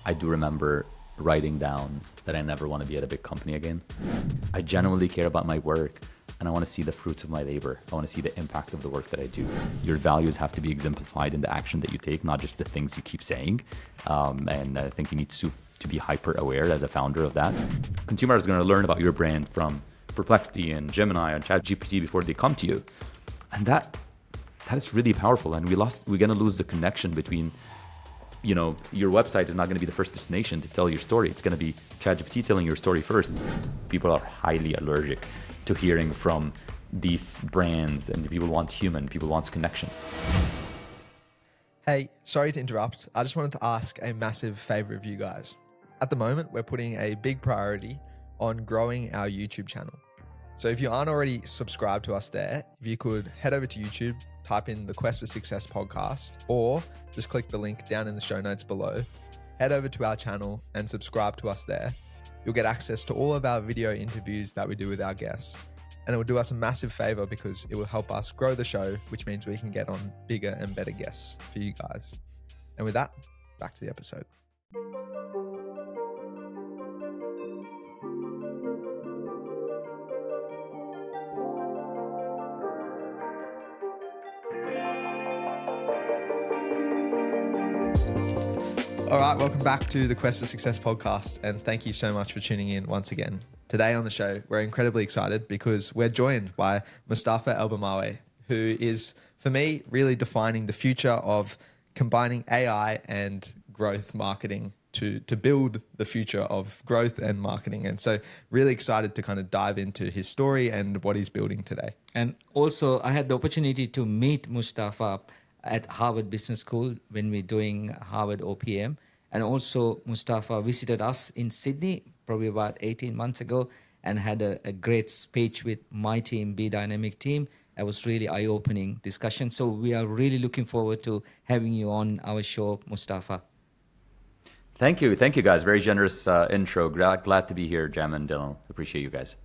I do remember writing down that I never want to be at a big company again. I genuinely care about my work, and I want to see the fruits of my labor. I want to see the impact of the work that I do. Your values have to be exemplified in the action that you take, not just the things you keep saying. And I think you need to be hyper aware as a founder of that. Consumers are going to learn about your brand from Perplexity and Gemini and ChatGPT before they come to you. And that is really powerful. And we're going to lose the connection between, your website is not going to be the first destination to tell your story. It's going to be ChatGPT telling your story first. People are highly allergic to hearing from these brands, and people want people want connection. Hey, sorry to interrupt. I just wanted to ask a massive favor of you guys. At the moment, we're putting a big priority on growing our YouTube channel. So if you aren't already subscribed to us there, if you could head over to YouTube, type in the Quest for Success podcast, or just click the link down in the show notes below, head over to our channel and subscribe to us there. You'll get access to all of our video interviews that we do with our guests. And it will do us a massive favor because it will help us grow the show, which means we can get on bigger and better guests for you guys. And with that, back to the episode. All right, welcome back to the Quest for Success podcast, and thank you so much for tuning in once again. Today on the show, we're incredibly excited because we're joined by Mostafa ElBermawy, who is, for me, really defining the future of combining AI and growth marketing to build the future of growth and marketing. And so really excited to kind of dive into his story and what he's building today. And also, I had the opportunity to meet Mustafa at Harvard Business School when we're doing Harvard OPM. And also Mustafa visited us in Sydney probably about 18 months ago and had a great speech with my team, Be Dynamic team. It was really eye-opening discussion. So we are really looking forward to having you on our show, Mustafa. Thank you guys. Very generous intro. Glad to be here, Jam and Dylan. Appreciate you guys.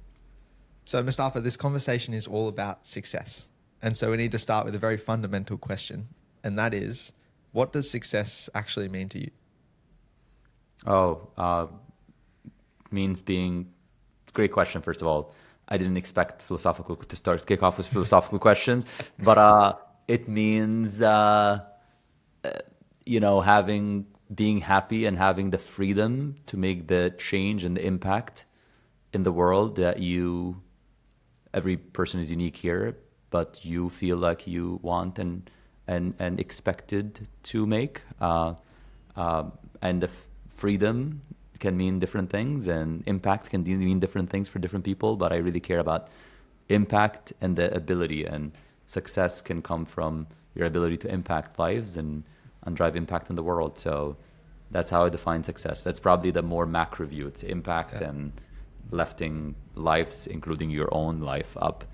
So Mustafa, this conversation is all about success. And so we need to start with a very fundamental question. And that is, what does success actually mean to you? Means being, great question, first of all. I didn't expect kick off with philosophical questions, but it means, being happy and having the freedom to make the change and the impact in the world that every person is unique here, but you feel like you want and expected to make. And the freedom can mean different things, and impact can mean different things for different people, but I really care about impact and the ability, and success can come from your ability to impact lives and drive impact in the world. So that's how I define success. That's probably the more macro view. It's impact and lifting lives, including your own life, up.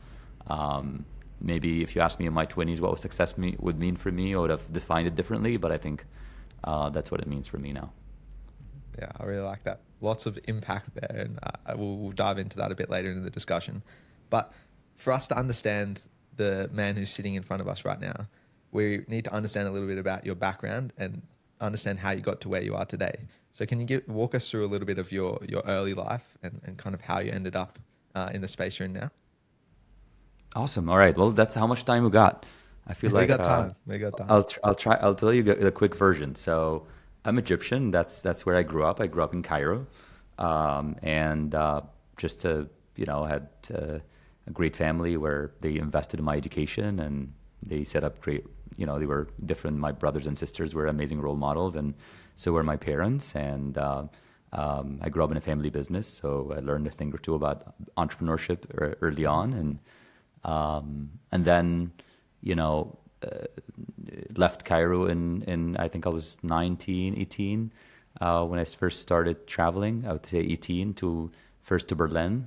Maybe if you asked me in my 20s what success would mean for me, I would have defined it differently, but I think that's what it means for me now. Yeah, I really like that. Lots of impact there, and we'll dive into that a bit later in the discussion. But for us to understand the man who's sitting in front of us right now, we need to understand a little bit about your background and understand how you got to where you are today. So can you walk us through a little bit of your early life and kind of how you ended up in the space you're in now? Awesome. All right. Well, that's how much time we got. I feel like we got time. I'll tell you the quick version. So I'm Egyptian. That's where I grew up. I grew up in Cairo, and just had a great family where they invested in my education, and they set up great. They were different. My brothers and sisters were amazing role models, and so were my parents. And I grew up in a family business, so I learned a thing or two about entrepreneurship early on, and then left Cairo in I think I was 18 when I first started traveling. I would say 18 first to Berlin,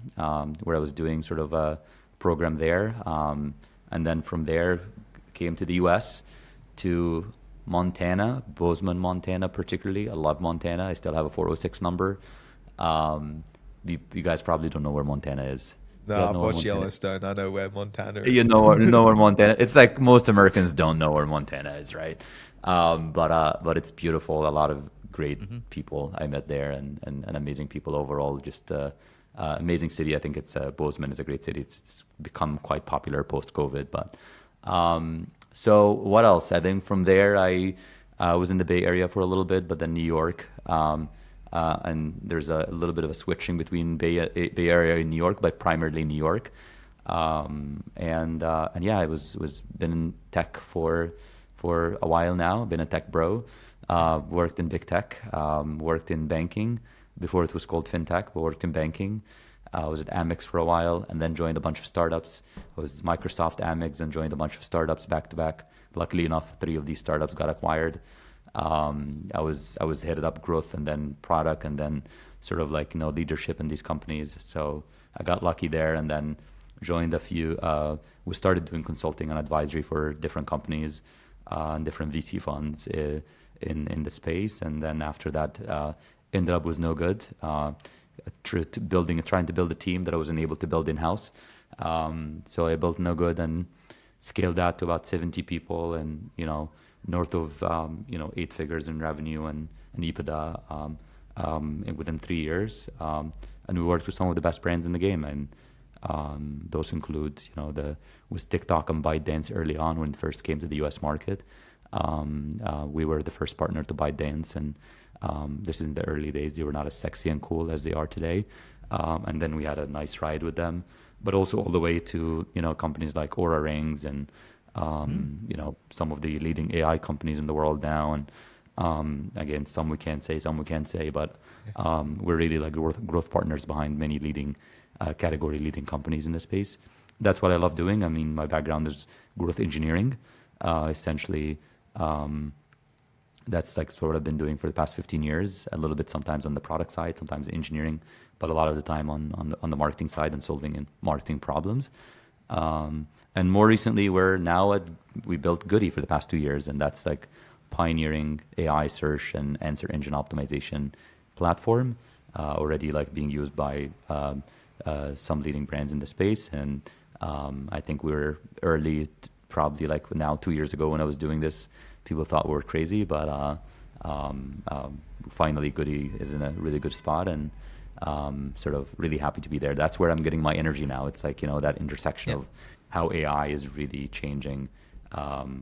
where I was doing sort of a program there, and then from there came to the U.S. to Montana, Bozeman, Montana particularly. I love Montana. I still have a 406 number. You guys probably don't know where Montana is. No, I've watched Yellowstone. I know where Montana is. You know where Montana. It's like most Americans don't know where Montana is, right? But it's beautiful. A lot of great people I met there, and amazing people overall. Just amazing city. I think Bozeman is a great city. It's become quite popular post COVID. But so what else? I think from there I was in the Bay Area for a little bit, but then New York. And there's a little bit of a switching between Bay Area and New York, but primarily New York. And yeah, I was been in tech for a while now. Been a tech bro. Worked in big tech. Worked in banking before it was called fintech, but worked in banking. I was at Amex for a while, and then joined a bunch of startups. I was Microsoft, Amex, and joined a bunch of startups back to back. Luckily enough, 3 of these startups got acquired. I was headed up growth and then product and then sort of like leadership in these companies. So I got lucky there, and then joined a few. We started doing consulting and advisory for different companies and different VC funds in the space, and then after that ended up with NoGood. Trying to build a team that I wasn't able to build in-house. So I built NoGood and scaled that to about 70 people, and north of 8 figures in revenue and EBITDA within 3 years. And we worked with some of the best brands in the game, and those include with TikTok and ByteDance early on when it first came to the US market. We were the first partner to ByteDance, and this is in the early days. They were not as sexy and cool as they are today. And then we had a nice ride with them, but also all the way to companies like Aura Rings and some of the leading AI companies in the world now. And again, some we can't say, but we're really like growth partners behind many leading category leading companies in the space. That's what I love doing. I mean, my background is growth engineering, essentially. That's like sort of what I've been doing for the past 15 years, a little bit sometimes on the product side, sometimes engineering, but a lot of the time on the marketing side and solving marketing problems. And more recently, we built Goody for the past 2 years, and that's like pioneering AI search and answer engine optimization platform, already like being used by some leading brands in the space. And I think we were early, probably like now 2 years ago when I was doing this, people thought we were crazy, but finally Goody is in a really good spot, and sort of really happy to be there. That's where I'm getting my energy now. It's like, that intersection of how AI is really changing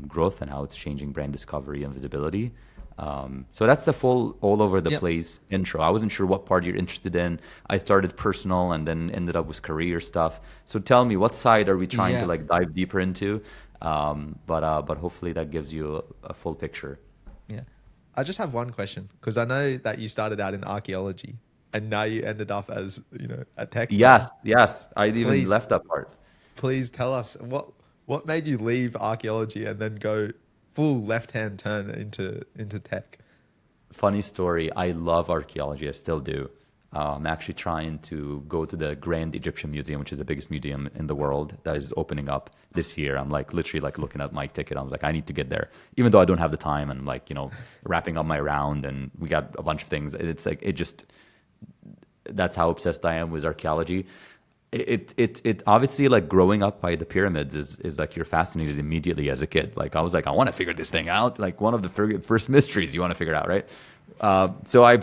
growth and how it's changing brand discovery and visibility. So that's the full all over the place intro. I wasn't sure what part you're interested in. I started personal and then ended up with career stuff. So tell me, what side are we trying to like dive deeper into? But hopefully that gives you a full picture. Yeah. I just have one question, because I know that you started out in archaeology and now you ended up as, a tech. Yes. I even left that part. Please tell us what made you leave archaeology and then go full left-hand turn into tech? Funny story. I love archaeology. I still do. I'm actually trying to go to the Grand Egyptian Museum, which is the biggest museum in the world that is opening up this year. I'm like literally like looking at my ticket. I was like, I need to get there, even though I don't have the time. And like, wrapping up my round, and we got a bunch of things. It's like, that's how obsessed I am with archaeology. It obviously, like growing up by the pyramids is like you're fascinated immediately as a kid. Like I was like, I want to figure this thing out. Like one of the first mysteries you want to figure out, right? So I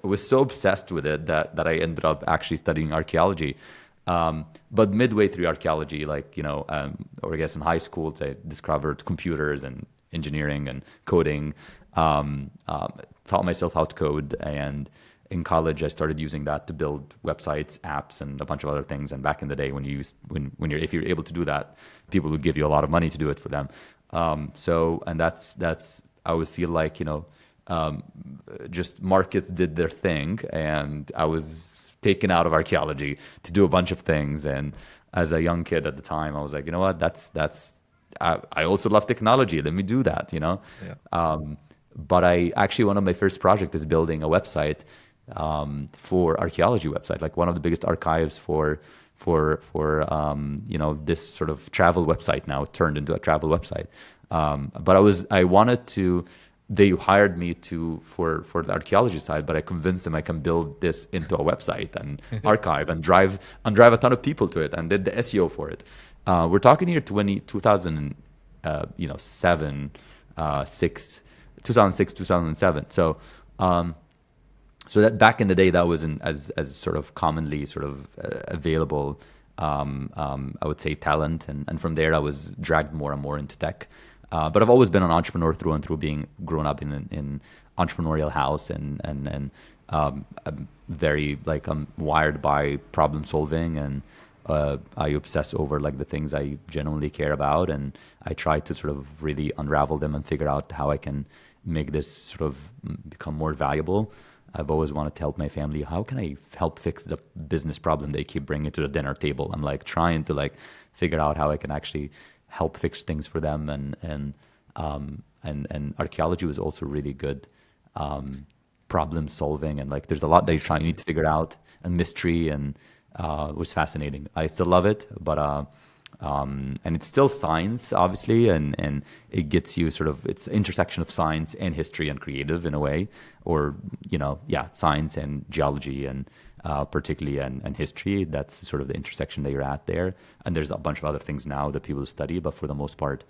was so obsessed with it that I ended up actually studying archaeology. But midway through archaeology, like, or I guess in high school, I discovered computers and engineering and coding, taught myself how to code. And in college, I started using that to build websites, apps, and a bunch of other things. And back in the day, if you're able to do that, people would give you a lot of money to do it for them. And that's I would feel like, just markets did their thing, and I was taken out of archaeology to do a bunch of things. And as a young kid at the time, I was like, you know what, I also love technology. Let me do that, But one of my first projects is building a website for archaeology website, like one of the biggest archives for this sort of travel website. Now it turned into a travel website. But they hired me for the archaeology side, but I convinced them I can build this into a website and archive and drive a ton of people to it, and did the SEO for it. We're talking here 2007, 2006, 2007. So So that back in the day, that wasn't as sort of commonly sort of available, I would say, talent. And from there, I was dragged more and more into tech. But I've always been an entrepreneur through and through, being grown up in entrepreneurial house, and I'm very, like, I'm wired by problem solving, and I obsess over, like, the things I genuinely care about, and I try to sort of really unravel them and figure out how I can make this sort of become more valuable. I've always wanted to help my family. How can I help fix the business problem they keep bringing to the dinner table? I'm, like, trying to, like, figure out how I can actually help fix things for them. And archaeology was also really good, problem solving, and, like, there's a lot that you need to figure out, and mystery, and it was fascinating. I still love it, but and it's still science, obviously, and it gets you sort of, it's intersection of science and history and creative in a way, or, science and geology, and particularly, and history. That's sort of the intersection that you're at there. And there's a bunch of other things now that people study, but for the most part,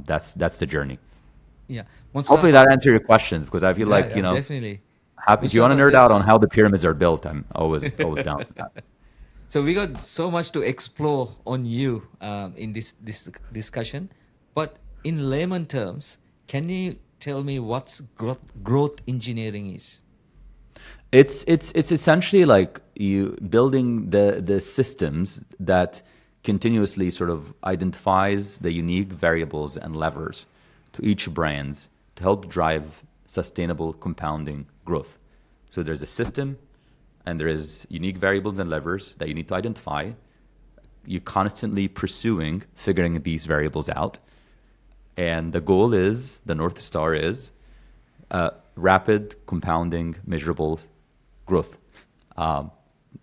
that's the journey. Yeah. Hopefully that answers your questions, because I feel like, definitely. happy. If you want to nerd out on how the pyramids are built, I'm always down with that. So we got so much to explore on you in this discussion. But in layman terms, can you tell me what's growth engineering is? It's essentially like you building the systems that continuously sort of identifies the unique variables and levers to each brands to help drive sustainable compounding growth. So there's a system, and there is unique variables and levers that you need to identify. You're constantly pursuing figuring these variables out, and the goal is, the North Star is, rapid compounding measurable growth.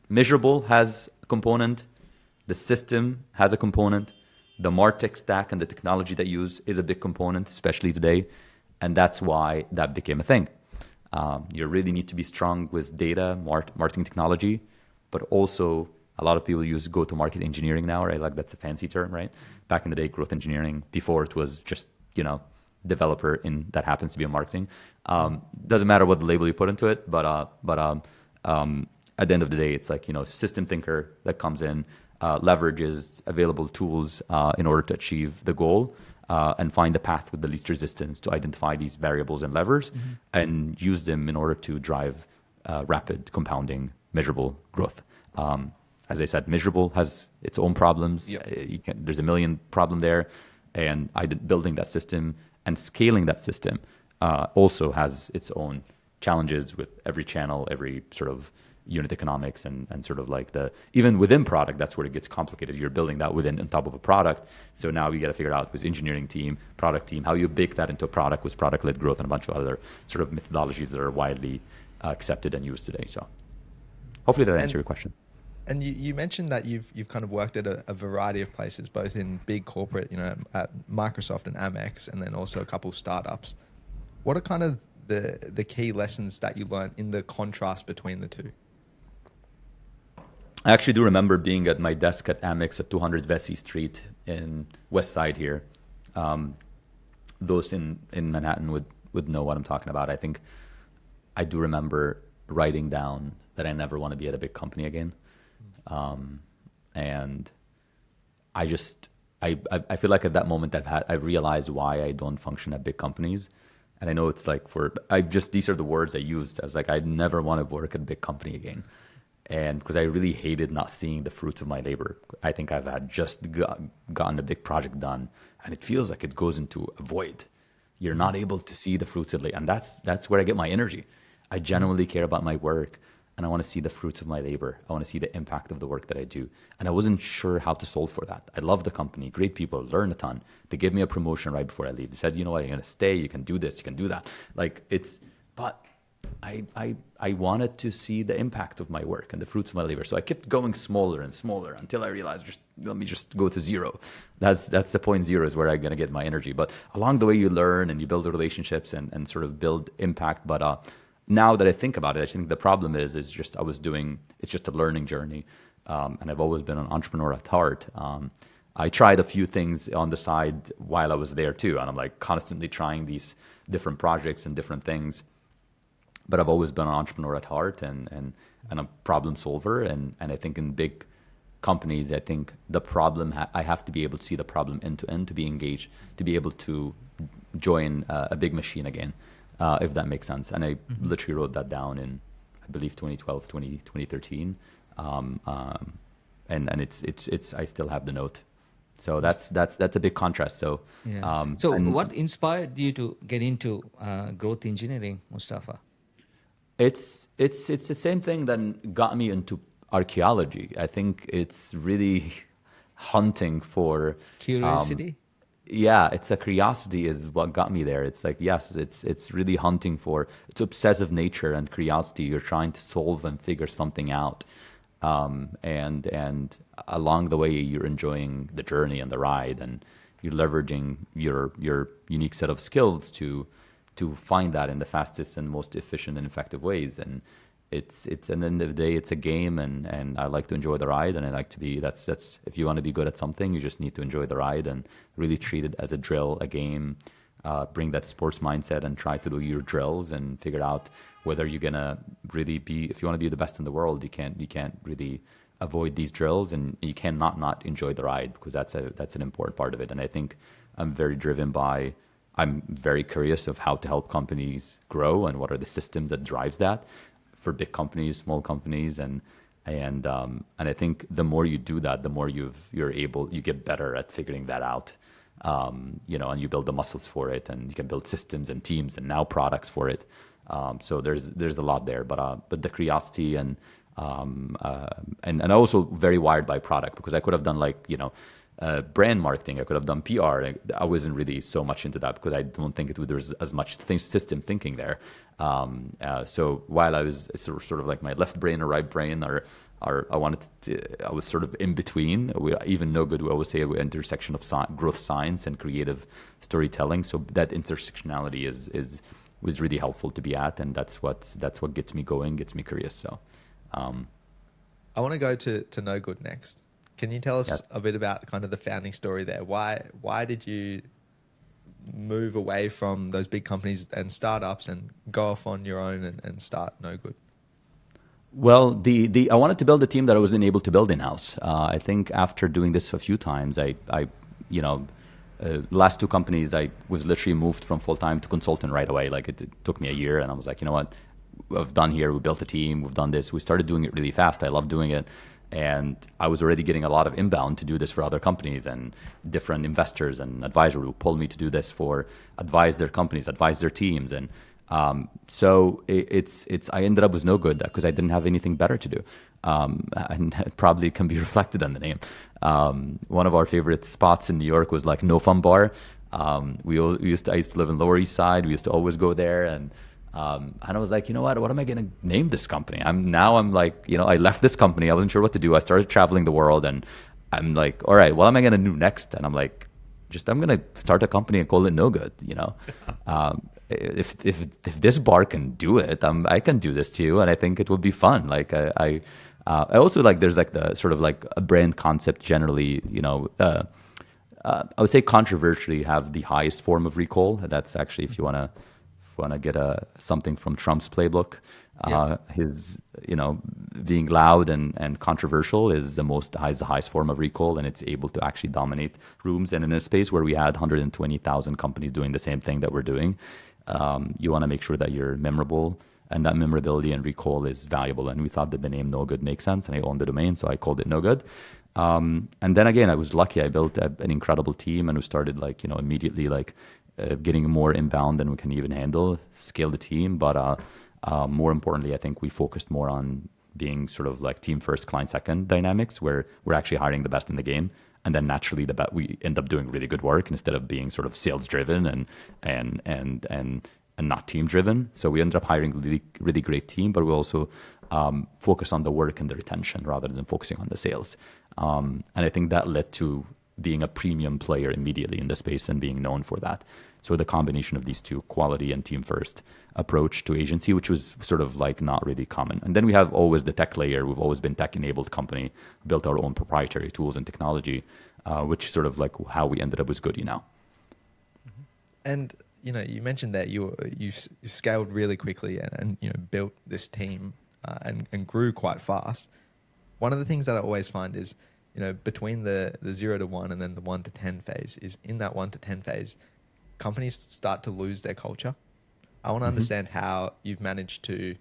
Measurable has a component, the system has a component, the MarTech stack and the technology that you use is a big component, especially today, and that's why that became a thing. You really need to be strong with data, marketing technology, but also a lot of people use go-to-market engineering now, right? Like, that's a fancy term, right? Back in the day, growth engineering. Before, it was just, developer in that happens to be in marketing. Doesn't matter what the label you put into it, but at the end of the day, it's like, system thinker that comes in, leverages available tools in order to achieve the goal, and find the path with the least resistance to identify these variables and levers, and use them in order to drive rapid compounding measurable growth. As I said, measurable has its own problems. Yep. There's a million problem there, and building that system and scaling that system also has its own challenges with every channel, every sort of unit economics, and sort of like even within product, that's where it gets complicated. You're building that within on top of a product. So now you got to figure out with engineering team, product team, how you bake that into a product with product-led growth and a bunch of other sort of methodologies that are widely accepted and used today. So hopefully that answered your question. And you mentioned that you've kind of worked at a variety of places, both in big corporate, at Microsoft and Amex, and then also a couple startups. What are kind of the key lessons that you learned in the contrast between the two? I actually do remember being at my desk at Amex at 200 Vesey Street in West Side here. Those in Manhattan would know what I'm talking about. I think I do remember writing down that I never want to be at a big company again. And I feel like at that moment I realized why I don't function at big companies. And I know it's like these are the words I used. I was like, I never want to work at a big company again. And because I really hated not seeing the fruits of my labor. I think I've had just gotten a big project done, and it feels like it goes into a void. You're not able to see the fruits of it. And that's where I get my energy. I genuinely care about my work, and I want to see the fruits of my labor. I want to see the impact of the work that I do. And I wasn't sure how to solve for that. I love the company, great people, learn a ton. They gave me a promotion right before I leave. They said, you know what, you're going to stay, you can do this, you can do that. But I wanted to see the impact of my work and the fruits of my labor. So I kept going smaller and smaller until I realized, let me just go to zero. That's the point zero is where I'm going to get my energy. But along the way, you learn and you build relationships and sort of build impact. But now that I think about it, I think the problem is it's just a learning journey. And I've always been an entrepreneur at heart. I tried a few things on the side while I was there too. And I'm like constantly trying these different projects and different things. but I've always been an entrepreneur at heart and a problem solver. And I think in big companies, I think the problem, I have to be able to see the problem end to end to be engaged, to be able to join a big machine again, if that makes sense. And I literally wrote that down in, I believe, 2012, 2013. And it's I still have the note. So that's a big contrast. So Yeah. So what inspired you to get into growth engineering, Mustafa? it's the same thing that got me into archaeology. I think it's really hunting for Curiosity? yeah, it's a curiosity is what got me there. It's like, yes, it's really hunting for, it's obsessive nature and curiosity. You're trying to solve and figure something out. And along the way, you're enjoying the journey and the ride, and you're leveraging your unique set of skills to find that in the fastest and most efficient and effective ways. And it's at the end of the day, it's a game, and I like to enjoy the ride, and I like to be, that's if you want to be good at something, you just need to enjoy the ride and really treat it as a drill, a game. Bring that sports mindset and try to do your drills and figure out whether you're gonna really be, if you want to be the best in the world, you can't really avoid these drills, and you cannot not enjoy the ride, because that's an important part of it. And I think I'm very driven by, I'm very curious of how to help companies grow and what are the systems that drives that for big companies, small companies, and I think the more you do that, the more you get better at figuring that out. And you build the muscles for it, and you can build systems and teams and now products for it. So there's a lot there, but the curiosity and also very wired by product, because I could have done brand marketing. I could have done PR. I wasn't really so much into that because I don't think there's as much system thinking there. So while I was sort of like my left brain or right brain I was sort of in between. Even NoGood, we always say we're intersection of growth science and creative storytelling. So that intersectionality was really helpful to be at, and that's what gets me going, gets me curious. So I want to go to NoGood next. Can you tell us a bit about kind of the founding story there? Why did you move away from those big companies and startups and go off on your own and start NoGood? Well, I wanted to build a team that I wasn't able to build in-house. I think after doing this a few times, last two companies, I was literally moved from full-time to consultant right away. Like it took me a year, and I was like, you know what, we've done here, we built a team, we've done this. We started doing it really fast. I love doing it. And I was already getting a lot of inbound to do this for other companies, and different investors and advisors who pulled me to do this advise their companies, advise their teams. And so I ended up with NoGood because I didn't have anything better to do. And it probably can be reflected on the name. One of our favorite spots in New York was like No Fun Bar. I used to live in Lower East Side. We used to always go there, and I was like, you know what am I going to name this company? I'm like, I left this company. I wasn't sure what to do. I started traveling the world, and I'm like, all right, what am I going to do next? And I'm like, I'm going to start a company and call it NoGood. If this bar can do it, I can do this too, and I think it will be fun. Like I also like, there's like the sort of like a brand concept generally. I would say controversially have the highest form of recall. That's actually, if you want to get something from Trump's playbook, his being loud and controversial has the highest form of recall, and it's able to actually dominate rooms. And in a space where we had 120,000 companies doing the same thing that we're doing, you want to make sure that you're memorable, and that memorability and recall is valuable. And we thought that the name NoGood makes sense, and I owned the domain, so I called it NoGood. And then again, I was lucky. I built an incredible team, and we started immediately getting more inbound than we can even handle, scale the team. But more importantly, I think we focused more on being sort of like team first, client second dynamics, where we're actually hiring the best in the game. And then naturally, we end up doing really good work instead of being sort of sales driven and not team driven. So we ended up hiring a really, really great team, but we also focus on the work and the retention rather than focusing on the sales. And I think that led to being a premium player immediately in the space and being known for that. So the combination of these two, quality and team first approach to agency, which was sort of like not really common. And then we have always the tech layer. We've always been tech enabled company, built our own proprietary tools and technology, which is sort of like how we ended up with Goody now. And you mentioned that you scaled really quickly and built this team and grew quite fast. One of the things that I always find is, between the 0 to 1 and then the 1 to 10 phase, is in that 1 to 10 phase, companies start to lose their culture. I want to understand how you've managed to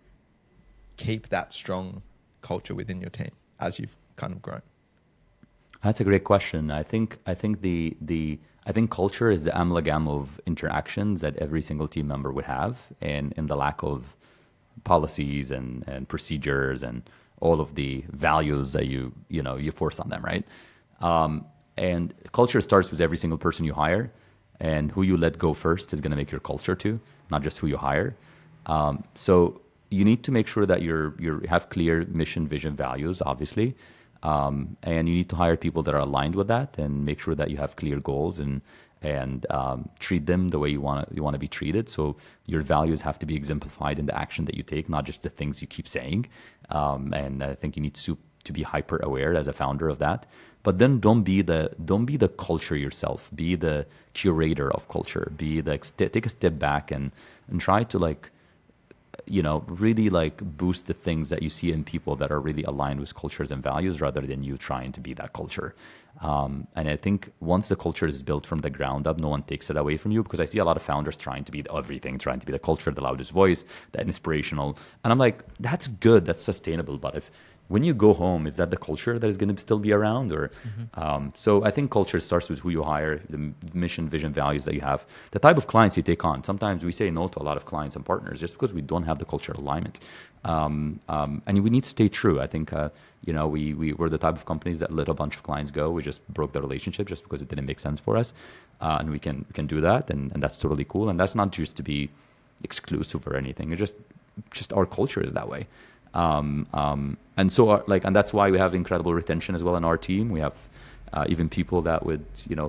keep that strong culture within your team as you've kind of grown. That's a great question. I think culture is the amalgam of interactions that every single team member would have, and in the lack of policies and procedures and all of the values that you force on them, right? And culture starts with every single person you hire, and who you let go first is going to make your culture too, not just who you hire. So you need to make sure that you have clear mission, vision, values, obviously, and you need to hire people that are aligned with that, and make sure that you have clear goals and treat them the way you want to be treated. So your values have to be exemplified in the action that you take, not just the things you keep saying. And I think you need to be hyper aware as a founder of that. But then don't be the culture yourself. Be the curator of culture. Take a step back and try to really boost the things that you see in people that are really aligned with cultures and values, rather than you trying to be that culture. And I think once the culture is built from the ground up, no one takes it away from you, because I see a lot of founders trying to be everything, trying to be the culture, the loudest voice, the inspirational. And I'm like, that's good, that's sustainable. But when you go home, is that the culture that is going to still be around? Or so I think culture starts with who you hire, the mission, vision, values that you have, the type of clients you take on. Sometimes we say no to a lot of clients and partners just because we don't have the cultural alignment. And we need to stay true. I think we're the type of companies that let a bunch of clients go. We just broke the relationship just because it didn't make sense for us, and we can do that, and that's totally cool. And that's not just to be exclusive or anything. It's just our culture is that way. And so and that's why we have incredible retention as well in our team. We have even people that would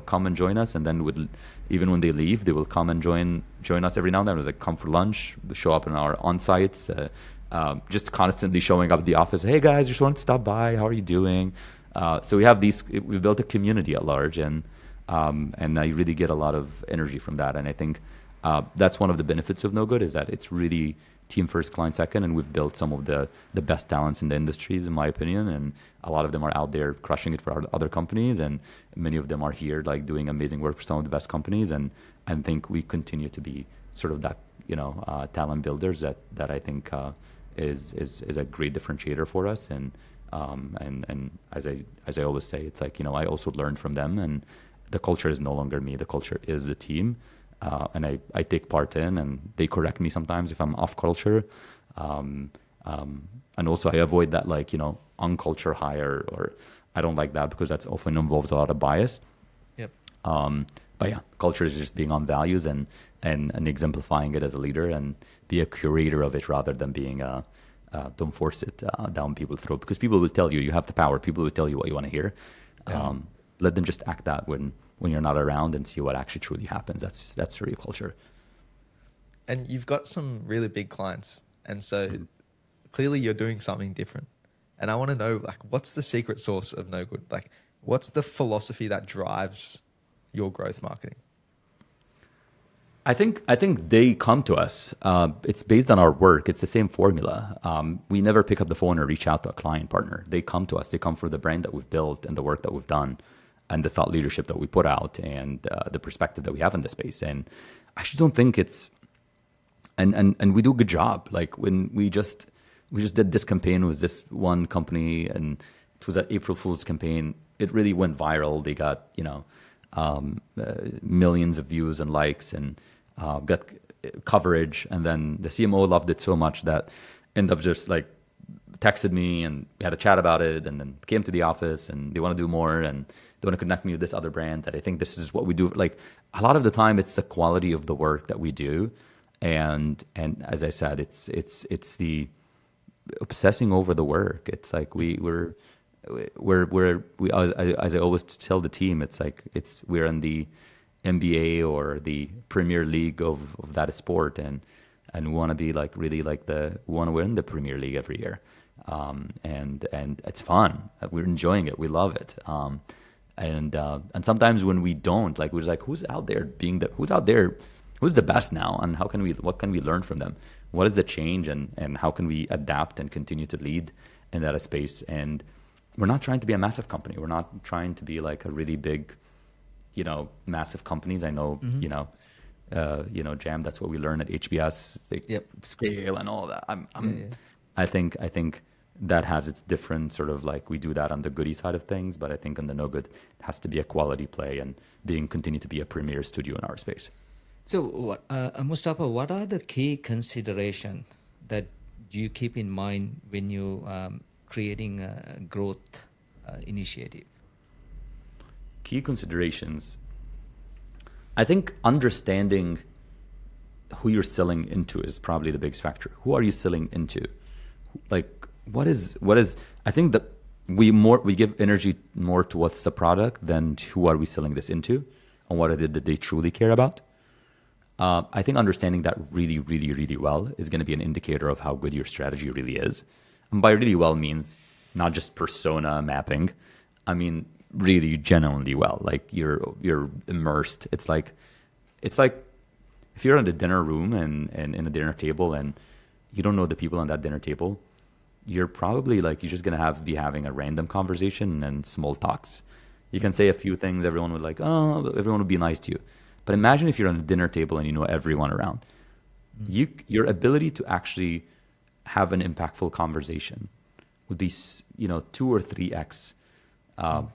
come and join us, and then even when they leave, they will come and join us every now and then. It was come for lunch, show up in our on-sites, just constantly showing up at the office. Hey guys, just wanted to stop by. How are you doing? So we built a community at large, and I really get a lot of energy from that. And I think that's one of the benefits of NoGood, is that it's really team first, client second, and we've built some of the best talents in the industries, in my opinion, and a lot of them are out there crushing it for other companies, and many of them are here doing amazing work for some of the best companies. And I think we continue to be sort of that talent builders that I think is a great differentiator for us. And as I always say, it's I also learned from them, and the culture is no longer me. The culture is the team. And I take part in, and they correct me sometimes if I'm off culture. And also I avoid that unculture hire, or I don't like that, because that often involves a lot of bias. Yep. But yeah, culture is just being on values and exemplifying it as a leader, and be a curator of it, rather than being don't force it down people's throat, because people will tell you have the power. People will tell you what you want to hear. Yeah. Let them just act that when you're not around, and see what actually truly happens. That's real culture. And you've got some really big clients, and so clearly you're doing something different. And I want to know, what's the secret sauce of NoGood? What's the philosophy that drives your growth marketing? I think they come to us. It's based on our work. It's the same formula. We never pick up the phone or reach out to a client partner. They come to us. They come for the brand that we've built, and the work that we've done, and the thought leadership that we put out, and the perspective that we have in the space. And I actually don't think it's, and we do a good job. When we just did this campaign with this one company, and it was an April Fool's campaign. It really went viral. They got millions of views and likes, and got coverage. And then the CMO loved it so much that ended up just texted me, and we had a chat about it, and then came to the office, and they want to do more, and they want to connect me with this other brand that I think this is what we do. A lot of the time, it's the quality of the work that we do, and as I said, it's the obsessing over the work. It's we're as I always tell the team, we're in the NBA or the Premier League of that sport, and we want to be we want to win the Premier League every year. And it's fun. We're enjoying it. We love it. And sometimes when we don't, we're who's out there who's the best now, and what can we learn from them? What is the change, and how can we adapt and continue to lead in that space? And we're not trying to be a massive company. We're not trying to be like a really big, massive companies. I know, Jam, that's what we learn at HBS, like Yep. scale and all that. Yeah. I think that has its different sort of like, we do that on the Goody side of things, but I think on the NoGood, it has to be a quality play and continue to be a premier studio in our space. So, Mustafa, what are the key consideration that you keep in mind when you creating a growth initiative? Key considerations. I think understanding who you're selling into is probably the biggest factor. Who are you selling into? Like, what is? I think that we give energy more to what's the product than to who are we selling this into, and what are they that they truly care about. I think understanding that really, really, really well is going to be an indicator of how good your strategy really is. And by really well means not just persona mapping. I mean really genuinely well. Like you're immersed. It's like if you're in the dinner room and in a dinner table and you don't know the people on that dinner table, you're probably like you're just gonna be having a random conversation and small talks. You can say a few things, everyone would be nice to you. But imagine if you're on a dinner table and you know everyone around. Your ability to actually have an impactful conversation would be 2 or 3x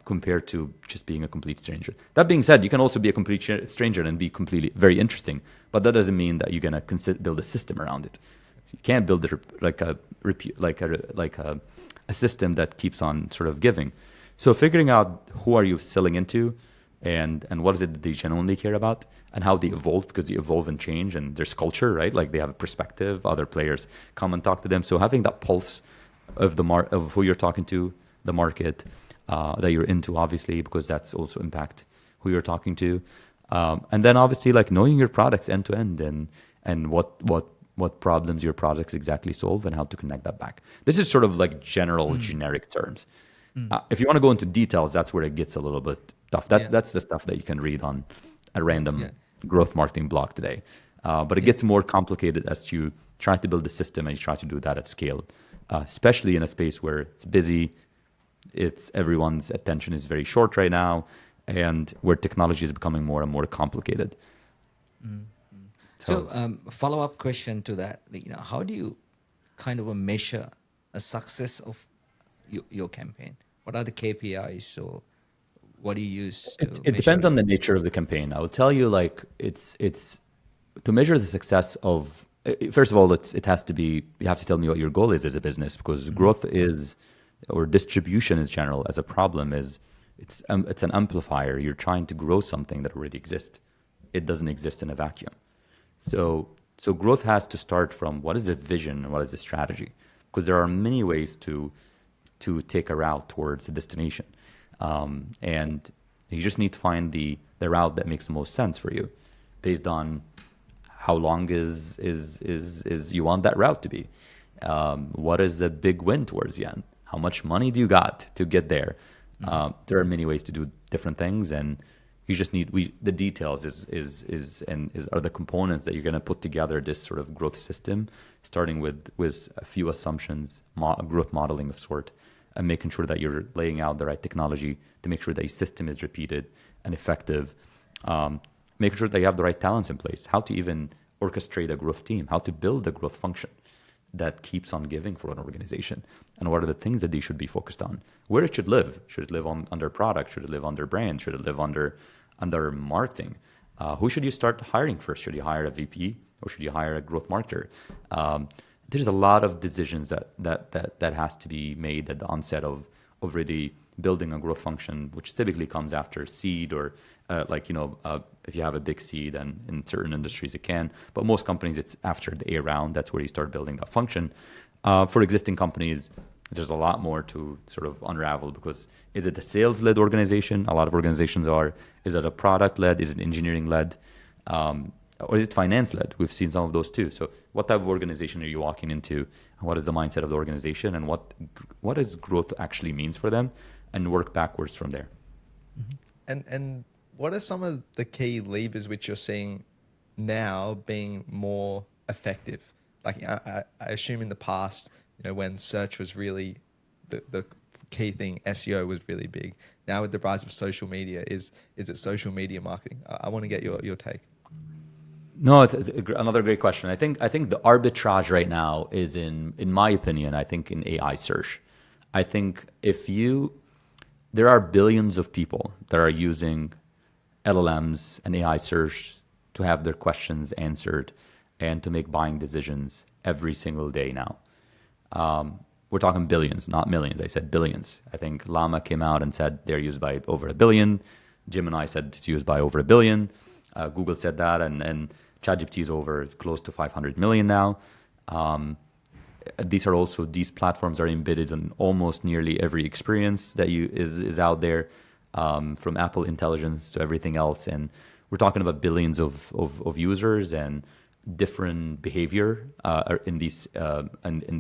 compared to just being a complete stranger. That being said, you can also be a complete stranger and be completely very interesting, but that doesn't mean that you're gonna build a system around it. You can't build a system that keeps on sort of giving. So figuring out who are you selling into, and what is it that they genuinely care about, and how they evolve, because they evolve and change, and there's culture, right? Like they have a perspective, other players come and talk to them. So having that pulse of of who you're talking to, the market that you're into, obviously, because that's also impact who you're talking to, and then obviously like knowing your products end to end, and what problems your products exactly solve, and how to connect that back. This is sort of like generic terms. If you want to go into details, that's where it gets a little bit tough. That's the stuff that you can read on a random growth marketing blog today. But it gets more complicated as you try to build a system and you try to do that at scale, especially in a space where it's busy, everyone's attention is very short right now, and where technology is becoming more and more complicated. So, follow-up question to that, how do you kind of measure a success of your campaign? What are the KPIs? So what do you use to It depends on the nature of the campaign. I will tell you, like, it's to measure the success of, first of all, it has to be, you have to tell me what your goal is as a business, because growth is, or distribution in general as a problem it's an amplifier. You're trying to grow something that already exists. It doesn't exist in a vacuum. So growth has to start from what is the vision and what is the strategy, because there are many ways to take a route towards a destination, and you just need to find the route that makes the most sense for you, based on how long is you want that route to be. What is the big win towards the end? How much money do you got to get there? There are many ways to do different things, and you just need the details are the components that you're going to put together this sort of growth system, starting with a few assumptions, growth modeling of sort, and making sure that you're laying out the right technology to make sure that your system is repeated and effective. Making sure that you have the right talents in place, how to even orchestrate a growth team, how to build a growth function that keeps on giving for an organization, and what are the things that they should be focused on, where it should live. Should it live under product? Should it live under brand? Should it live under marketing? Who should you start hiring first? Should you hire a VP or should you hire a growth marketer? There's a lot of decisions that has to be made at the onset of really building a growth function, which typically comes after seed, or if you have a big seed, and in certain industries it can, but most companies it's after the A round. That's where you start building that function. For existing companies, there's a lot more to sort of unravel, because is it a sales-led organization? A lot of organizations are. Is it a product-led? Is it engineering-led? Or is it finance-led? We've seen some of those too. So what type of organization are you walking into? What is the mindset of the organization? And what does growth actually means for them? And work backwards from there. And what are some of the key levers which you're seeing now being more effective? Like I assume in the past, when search was really the key thing, SEO was really big. Now with the rise of social media, is it social media marketing? I want to get your take. No, it's another great question. I think the arbitrage right now is in my opinion, I think in AI search. I think there are billions of people that are using LLMs and AI search to have their questions answered and to make buying decisions every single day now. We're talking billions, not millions. I said billions. I think Llama came out and said they're used by over a billion. Gemini said it's used by over a billion. Google said that, and ChatGPT is over close to 500 million now. These platforms are embedded in almost nearly every experience that is out there, from Apple Intelligence to everything else. And we're talking about billions of users and different behavior in this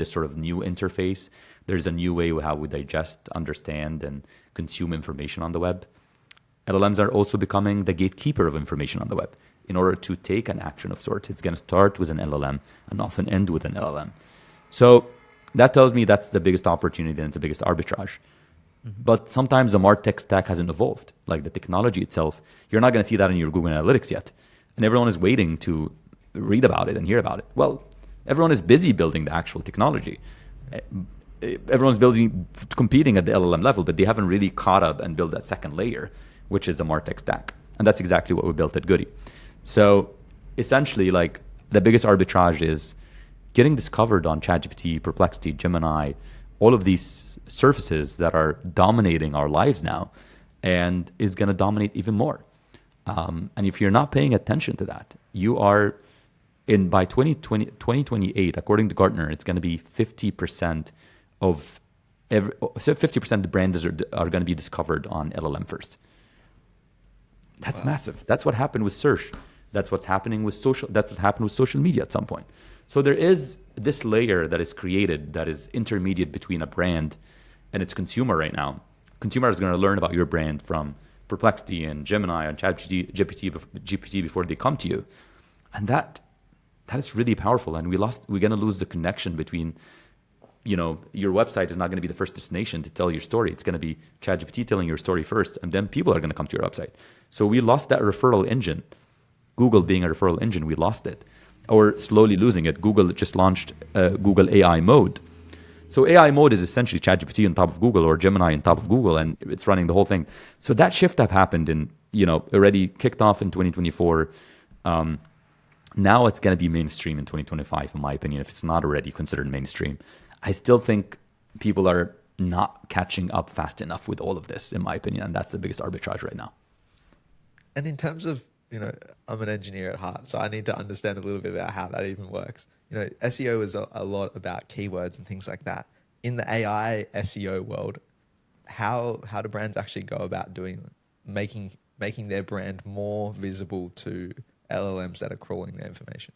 sort of new interface. There's a new way how we digest, understand, and consume information on the web. LLMs are also becoming the gatekeeper of information on the web. In order to take an action of sort, it's going to start with an LLM and often end with an LLM. So that tells me that's the biggest opportunity and it's the biggest arbitrage. Mm-hmm. But sometimes the MarTech stack hasn't evolved. Like the technology itself, you're not going to see that in your Google Analytics yet. And everyone is waiting to read about it and hear about it. Well, everyone is busy building the actual technology. Everyone's competing at the LLM level, but they haven't really caught up and built that second layer, which is the MarTech stack. And that's exactly what we built at Goody. So essentially, like the biggest arbitrage is getting discovered on ChatGPT, Perplexity, Gemini, all of these surfaces that are dominating our lives now and is going to dominate even more. And if you're not paying attention to that, you are by 2028, according to Gartner, it's going to be 50% of 50% of the brands are going to be discovered on LLM first. That's massive. That's what happened with search. That's what's happening with social. That's what happened with social media at some point. So there is this layer that is created that is intermediate between a brand and its consumer right now. Consumer is going to learn about your brand from Perplexity and Gemini and GPT before they come to you, and that is really powerful. And we're going to lose the connection between, your website is not going to be the first destination to tell your story. It's going to be ChatGPT telling your story first, and then people are going to come to your website. So we lost that referral engine. Google being a referral engine, we lost it, or slowly losing it. Google just launched Google AI mode. So AI mode is essentially ChatGPT on top of Google or Gemini on top of Google, and it's running the whole thing. So that shift have happened already kicked off in 2024. Now it's going to be mainstream in 2025, in my opinion, if it's not already considered mainstream. I still think people are not catching up fast enough with all of this, in my opinion, and that's the biggest arbitrage right now. And in terms of, I'm an engineer at heart, so I need to understand a little bit about how that even works. SEO is a lot about keywords and things like that. In the AI SEO world, how do brands actually go about making their brand more visible to LLMs that are crawling their information?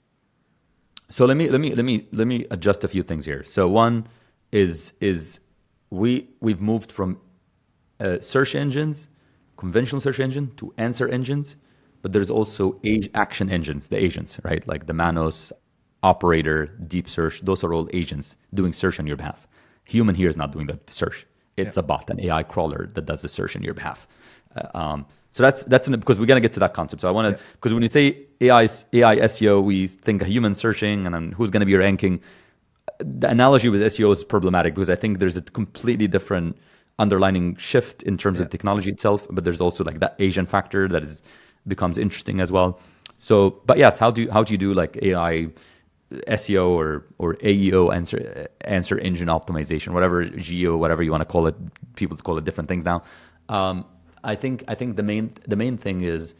So let me adjust a few things here. So one is we've moved from search engines, conventional search engine, to answer engines, but there's also action engines, the agents, right? Like the Manos, Operator, Deep Search. Those are all agents doing search on your behalf. Human here is not doing the search. It's a bot, an AI crawler that does the search on your behalf. So that's because we're gonna get to that concept. So I want to, because when you say AI SEO, we think a human searching and then who's gonna be ranking. The analogy with SEO is problematic because I think there's a completely different underlying shift in terms of technology itself, but there's also like that Asian factor that becomes interesting as well. So, but yes, how do you do like AI SEO or AEO, answer engine optimization, whatever, geo, whatever you want to call it? People call it different things now. I think the main thing is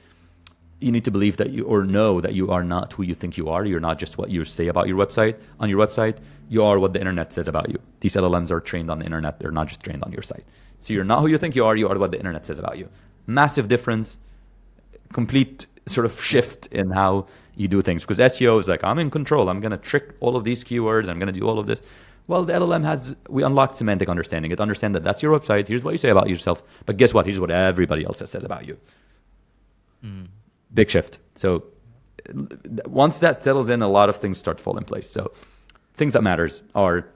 you need to believe that know that you are not who you think you are. You're not just what you say about your website. On your website, you are what the internet says about you. These LLMs are trained on the internet. They're not just trained on your site. So you're not who you think you are. You are what the internet says about you. Massive difference, complete sort of shift in how you do things. Because SEO is like, I'm in control. I'm going to trick all of these keywords. I'm going to do all of this. Well, the LLM we unlocked semantic understanding. It understands that that's your website. Here's what you say about yourself. But guess what? Here's what everybody else says about you. Big shift. So once that settles in, a lot of things start to fall in place. So things that matters are,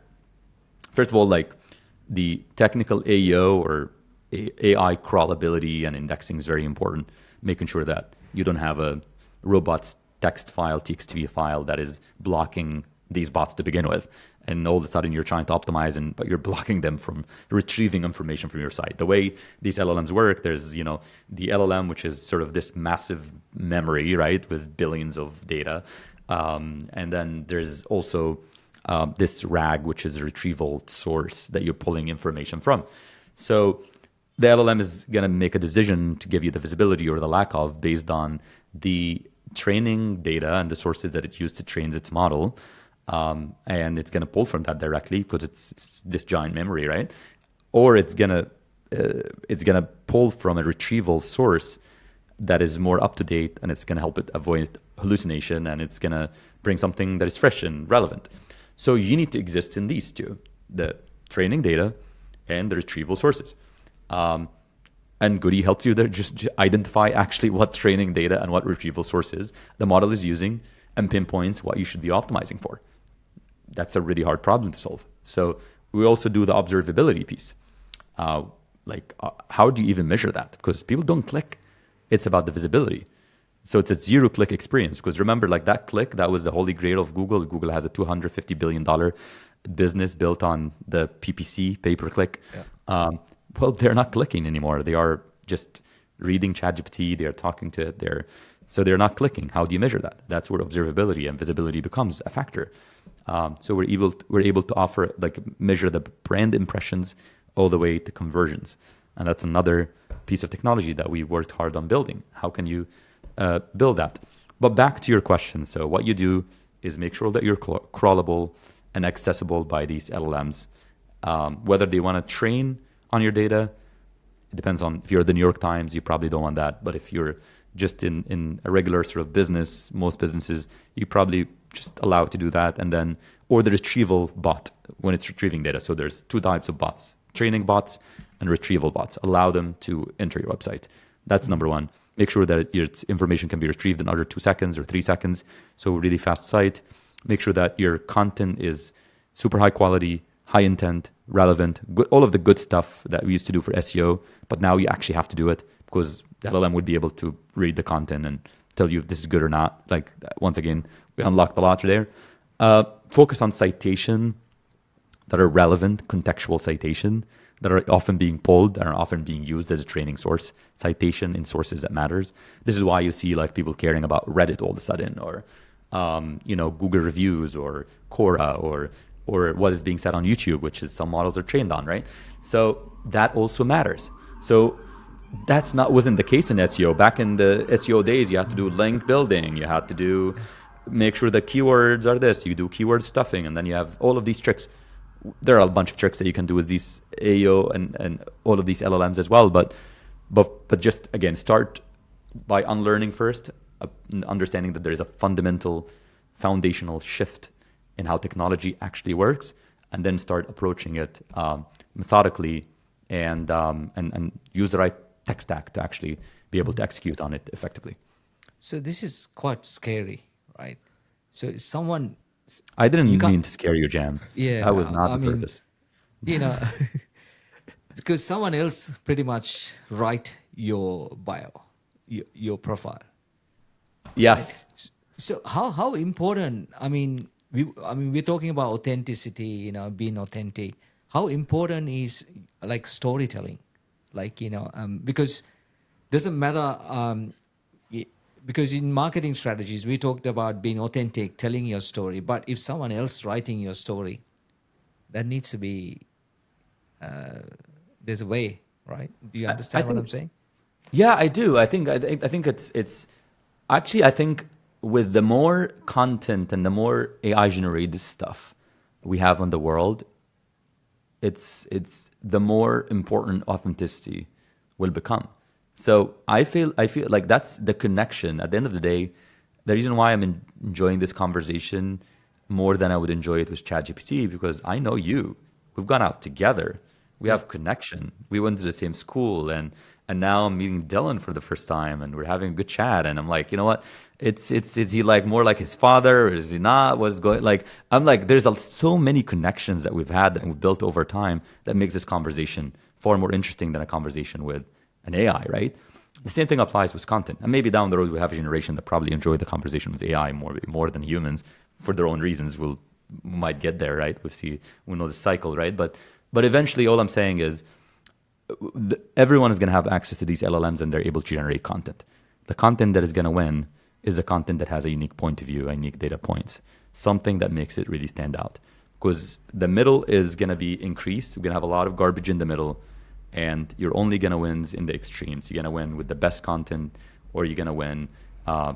first of all, like the technical AEO or AI crawlability and indexing is very important. Making sure that you don't have a robot's text file, TXT file that is blocking these bots to begin with. And all of a sudden you're trying to optimize, but you're blocking them from retrieving information from your site. The way these LLMs work, there's, the LLM, which is sort of this massive memory, right, with billions of data. And then there's also this RAG, which is a retrieval source that you're pulling information from. So the LLM is going to make a decision to give you the visibility or the lack of based on the training data and the sources that it used to train its model. And it's going to pull from that directly because it's this giant memory, right? Or it's going to pull from a retrieval source that is more up to date, and it's going to help it avoid hallucination, and it's going to bring something that is fresh and relevant. So you need to exist in these two, the training data and the retrieval sources. And Goody helps you there just identify actually what training data and what retrieval sources the model is using and pinpoints what you should be optimizing for. That's a really hard problem to solve. So we also do the observability piece. How do you even measure that? Because people don't click. It's about the visibility. So it's a zero-click experience. Because remember, like that click, that was the holy grail of Google. Google has a $250 billion business built on the PPC, pay-per-click. Yeah. Well, they're not clicking anymore. They are just reading ChatGPT. They are talking to it. So they're not clicking. How do you measure that? That's where observability and visibility becomes a factor. So we're able to offer, measure the brand impressions all the way to conversions. And that's another piece of technology that we worked hard on building. How can you build that? But back to your question. So what you do is make sure that you're crawlable and accessible by these LLMs. Whether they want to train on your data, it depends on, if you're the New York Times, you probably don't want that. But if you're just in a regular sort of business, most businesses, you probably just allow it to do that. And then, or the retrieval bot when it's retrieving data. So there's two types of bots, training bots and retrieval bots. Allow them to enter your website. That's number one. Make sure that your information can be retrieved in under 2 seconds or 3 seconds. So really fast site. Make sure that your content is super high quality, high intent, relevant, good, all of the good stuff that we used to do for SEO, but now you actually have to do it because the LLM would be able to read the content and tell you if this is good or not. Like, once again, we unlocked a lot there. Focus on citation that are relevant, contextual citation that are often being pulled and are often being used as a training source. Citation in sources that matters. This is why you see like people caring about Reddit all of a sudden, or Google reviews, or Quora, or what is being said on YouTube, which is some models are trained on, right? So that also matters. So that's wasn't the case in SEO. Back in the SEO days, you had to do link building. You had to make sure the keywords are this. You do keyword stuffing, and then you have all of these tricks. There are a bunch of tricks that you can do with these AEO and all of these LLMs as well. But just, again, start by unlearning first, understanding that there is a foundational shift in how technology actually works, and then start approaching it methodically and use the right tech stack to actually be able to execute on it effectively. So this is quite scary, right? So someone... I didn't mean to scare you, Jam. Yeah. That was not the purpose. Because someone else pretty much write your bio, your profile. Yes. Right? So how important, we're talking about authenticity, being authentic. How important is like storytelling? Because doesn't matter, because in marketing strategies, we talked about being authentic, telling your story. But if someone else writing your story, that needs to be, there's a way, right? Do you understand what I'm saying? Yeah, I do. I think it's actually, I think with the more content and the more AI generated stuff we have on the world, it's the more important authenticity will become. So I feel like that's the connection. At the end of the day, the reason why I'm enjoying this conversation more than I would enjoy it with ChatGPT, because I know you. We've gone out together. We have connection. We went to the same school, and And now I'm meeting Dylan for the first time, and we're having a good chat. And I'm like, you know what? It's is he like more like his father, or is he not? What's going like? I'm like, there's so many connections that we've had and we've built over time that makes this conversation far more interesting than a conversation with an AI, right? The same thing applies with content. And maybe down the road we have a generation that probably enjoy the conversation with AI more than humans for their own reasons. We might get there, right? We know the cycle, right? But eventually, all I'm saying is everyone is going to have access to these LLMs and they're able to generate content. The content that is going to win is the content that has a unique point of view, a unique data points, something that makes it really stand out. Because the middle is going to be increased. We're going to have a lot of garbage in the middle, and you're only going to win in the extremes. You're going to win with the best content, or you're going to win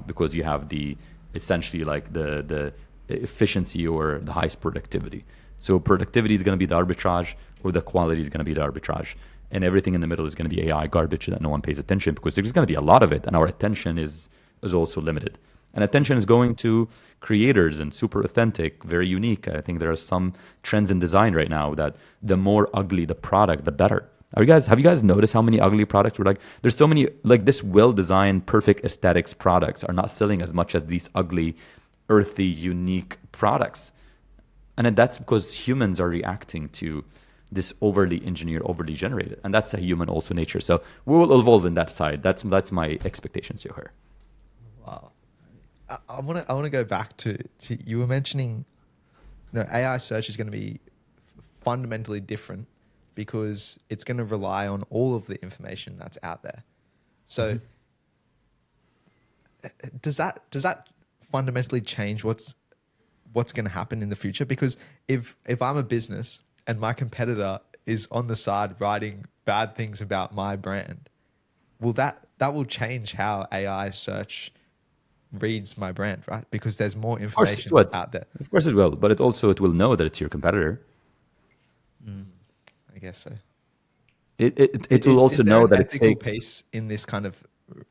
because you have the essentially like the efficiency or the highest productivity. So productivity is going to be the arbitrage, or the quality is going to be the arbitrage. And everything in the middle is going to be AI garbage that no one pays attention, because there's going to be a lot of it, and our attention is also limited. And attention is going to creators and super authentic, very unique. I think there are some trends in design right now that the more ugly the product, the better. Have you guys noticed how many ugly products were like? There's so many like this well-designed, perfect aesthetics products are not selling as much as these ugly, earthy, unique products. And then that's because humans are reacting to this overly engineered, overly generated, and that's a human also nature. So we will evolve in that side. That's my expectations here. Wow. I want to go back to you were mentioning, AI search is going to be fundamentally different because it's going to rely on all of the information that's out there. So does that fundamentally change what's going to happen in the future? Because if I'm a business and my competitor is on the side writing bad things about my brand, that will change how AI search reads my brand, right? Because there's more information out there. Of course it will, but it will know that it's your competitor. I guess so. It will also know that it's ethical piece in this kind of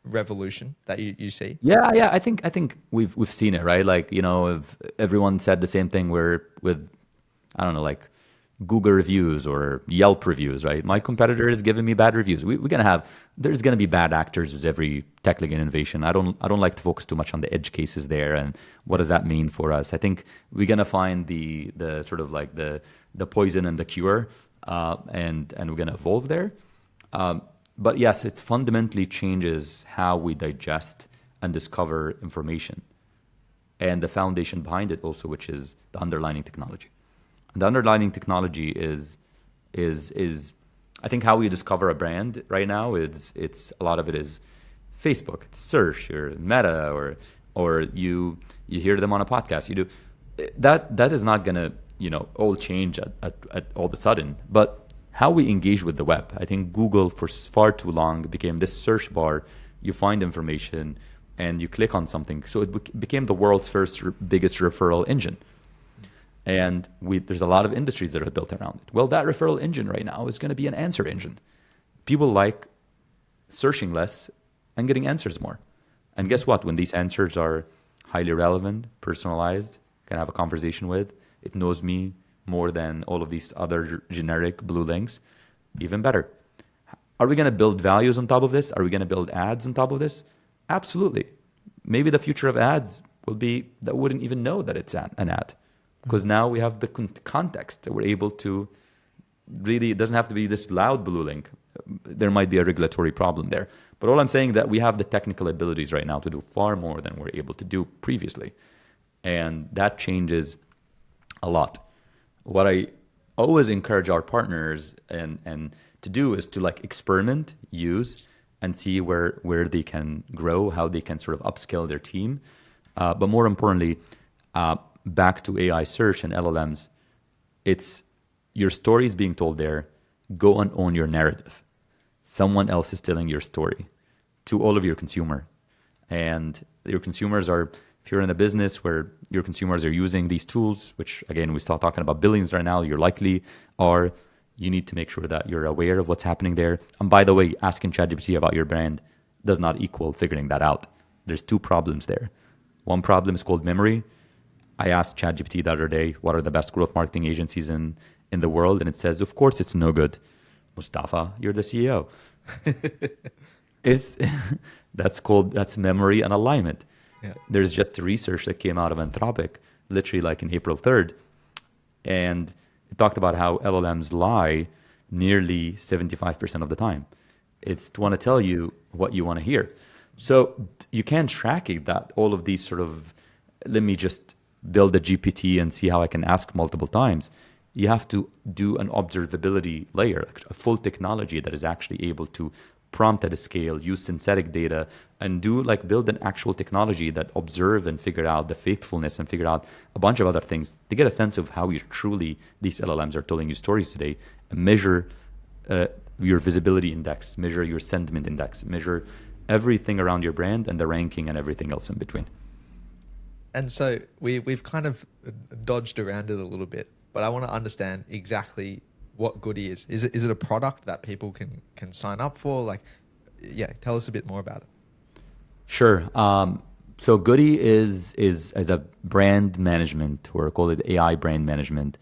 revolution that you see. Yeah. I think we've seen it, right? Like, if everyone said the same thing with I don't know, like Google reviews or Yelp reviews, right? My competitor is giving me bad reviews. There's gonna be bad actors with every tech-led innovation. I don't like to focus too much on the edge cases there and what does that mean for us. I think we're gonna find the sort of like the poison and the cure, and we're gonna evolve there. But yes, it fundamentally changes how we digest and discover information, and the foundation behind it also, which is the underlying technology. The underlying technology is I think how we discover a brand right now. It's a lot of it is Facebook, it's search, or Meta, or you hear them on a podcast. You do that is not gonna all change at all of a sudden. But how we engage with the web, I think Google for far too long became this search bar. You find information and you click on something, so it became the world's first biggest referral engine. And there's a lot of industries that are built around it. Well, that referral engine right now is going to be an answer engine. People like searching less and getting answers more. And guess what? When these answers are highly relevant, personalized, can have a conversation with, it knows me more than all of these other generic blue links, even better. Are we going to build values on top of this? Are we going to build ads on top of this? Absolutely. Maybe the future of ads will be that wouldn't even know that it's an ad. Because now we have the context that we're able to really, it doesn't have to be this loud blue link. There might be a regulatory problem there. But all I'm saying that we have the technical abilities right now to do far more than we're able to do previously. And that changes a lot. What I always encourage our partners and to do is to like experiment, use, and see where they can grow, how they can sort of upskill their team. But more importantly, back to AI search and LLMs, it's your story is being told there. Go and own your narrative. Someone else is telling your story to all of your consumer. And your consumers are, if you're in a business where your consumers are using these tools, which again, we start talking about billions right now, you need to make sure that you're aware of what's happening there. And by the way, asking ChatGPT about your brand does not equal figuring that out. There's two problems there. One problem is called memory. I asked ChatGPT the other day, what are the best growth marketing agencies in the world? And it says, of course, it's NoGood. Mustafa, you're the CEO. It's that's memory and alignment. Yeah. There's just research that came out of Anthropic, literally like in April 3rd, and it talked about how LLMs lie nearly 75% of the time. It's to want to tell you what you want to hear. So you can't track it, that all of these sort of, let me just build a GPT and see how I can ask multiple times. You have to do an observability layer, a full technology that is actually able to prompt at a scale, use synthetic data, and build an actual technology that observe and figure out the faithfulness and figure out a bunch of other things to get a sense of how these LLMs are telling you stories today, and measure your visibility index, measure your sentiment index, measure everything around your brand and the ranking and everything else in between. And so we've kind of dodged around it a little bit, but I want to understand exactly what Goody is. Is it a product that people can sign up for? Like, yeah, tell us a bit more about it. Sure. So Goody is as a brand management, or call it AI brand management,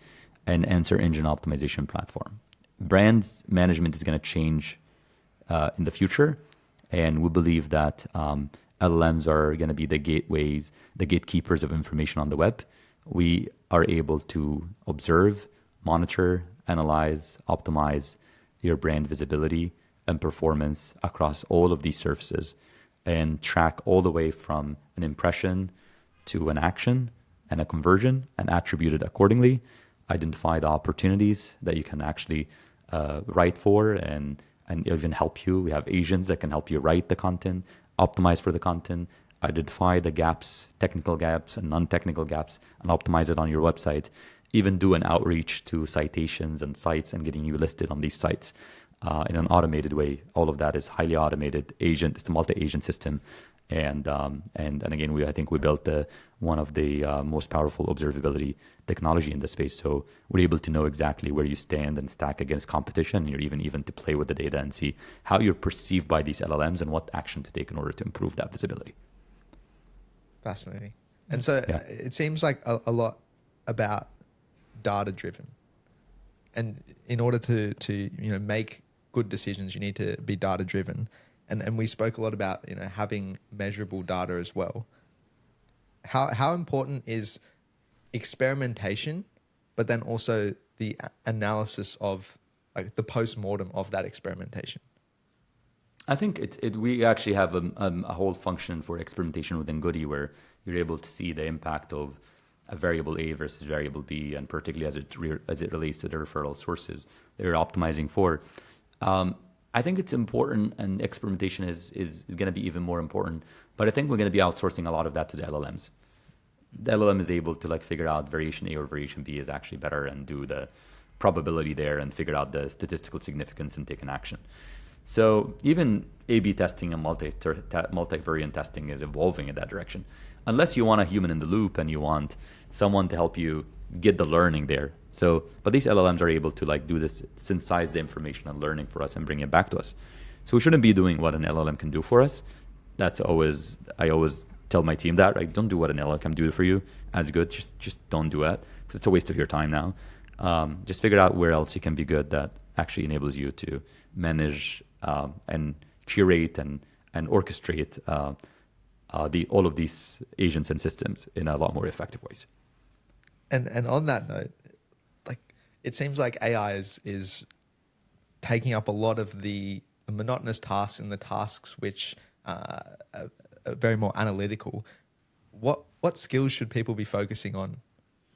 and answer engine optimization platform. Brands management is going to change in the future, and we believe that LLMs are going to be the gateways, the gatekeepers of information on the web. We are able to observe, monitor, analyze, optimize your brand visibility and performance across all of these surfaces, and track all the way from an impression to an action and a conversion, and attribute it accordingly, identify the opportunities that you can actually write for, and even help you. We have agents that can help you write the content, optimize for the content, identify the gaps, technical gaps and non-technical gaps, and optimize it on your website. Even do an outreach to citations and sites and getting you listed on these sites in an automated way. All of that is highly automated agent. It's a multi-agent system. And again, I think we built one of the most powerful observability technology in the space. So we're able to know exactly where you stand and stack against competition. And you're even to play with the data and see how you're perceived by these LLMs and what action to take in order to improve that visibility. Fascinating. And so it seems like a lot about data driven. And in order to make good decisions, you need to be data driven. And we spoke a lot about having measurable data as well. How important is experimentation, but then also the analysis of like the post-mortem of that experimentation? I think we actually have a whole function for experimentation within Goody, where you're able to see the impact of a variable A versus variable B, and particularly as it relates to the referral sources that you're optimizing for. I think it's important, and experimentation is going to be even more important. But I think we're going to be outsourcing a lot of that to the LLMs. The LLM is able to figure out variation A or variation B is actually better, and do the probability there and figure out the statistical significance and take an action. So even A/B testing and multivariant testing is evolving in that direction. Unless you want a human in the loop and you want someone to help you get the learning there. But these LLMs are able to do this, synthesize the information and learning for us and bring it back to us. So we shouldn't be doing what an LLM can do for us. I always tell my team that, right? Don't do what an LLM can do for you as good. Just don't do it, because it's a waste of your time now. Just figure out where else you can be good that actually enables you to manage and curate and orchestrate all of these agents and systems in a lot more effective ways. And on that note, it seems like AI is taking up a lot of the monotonous tasks and the tasks which are very more analytical. What skills should people be focusing on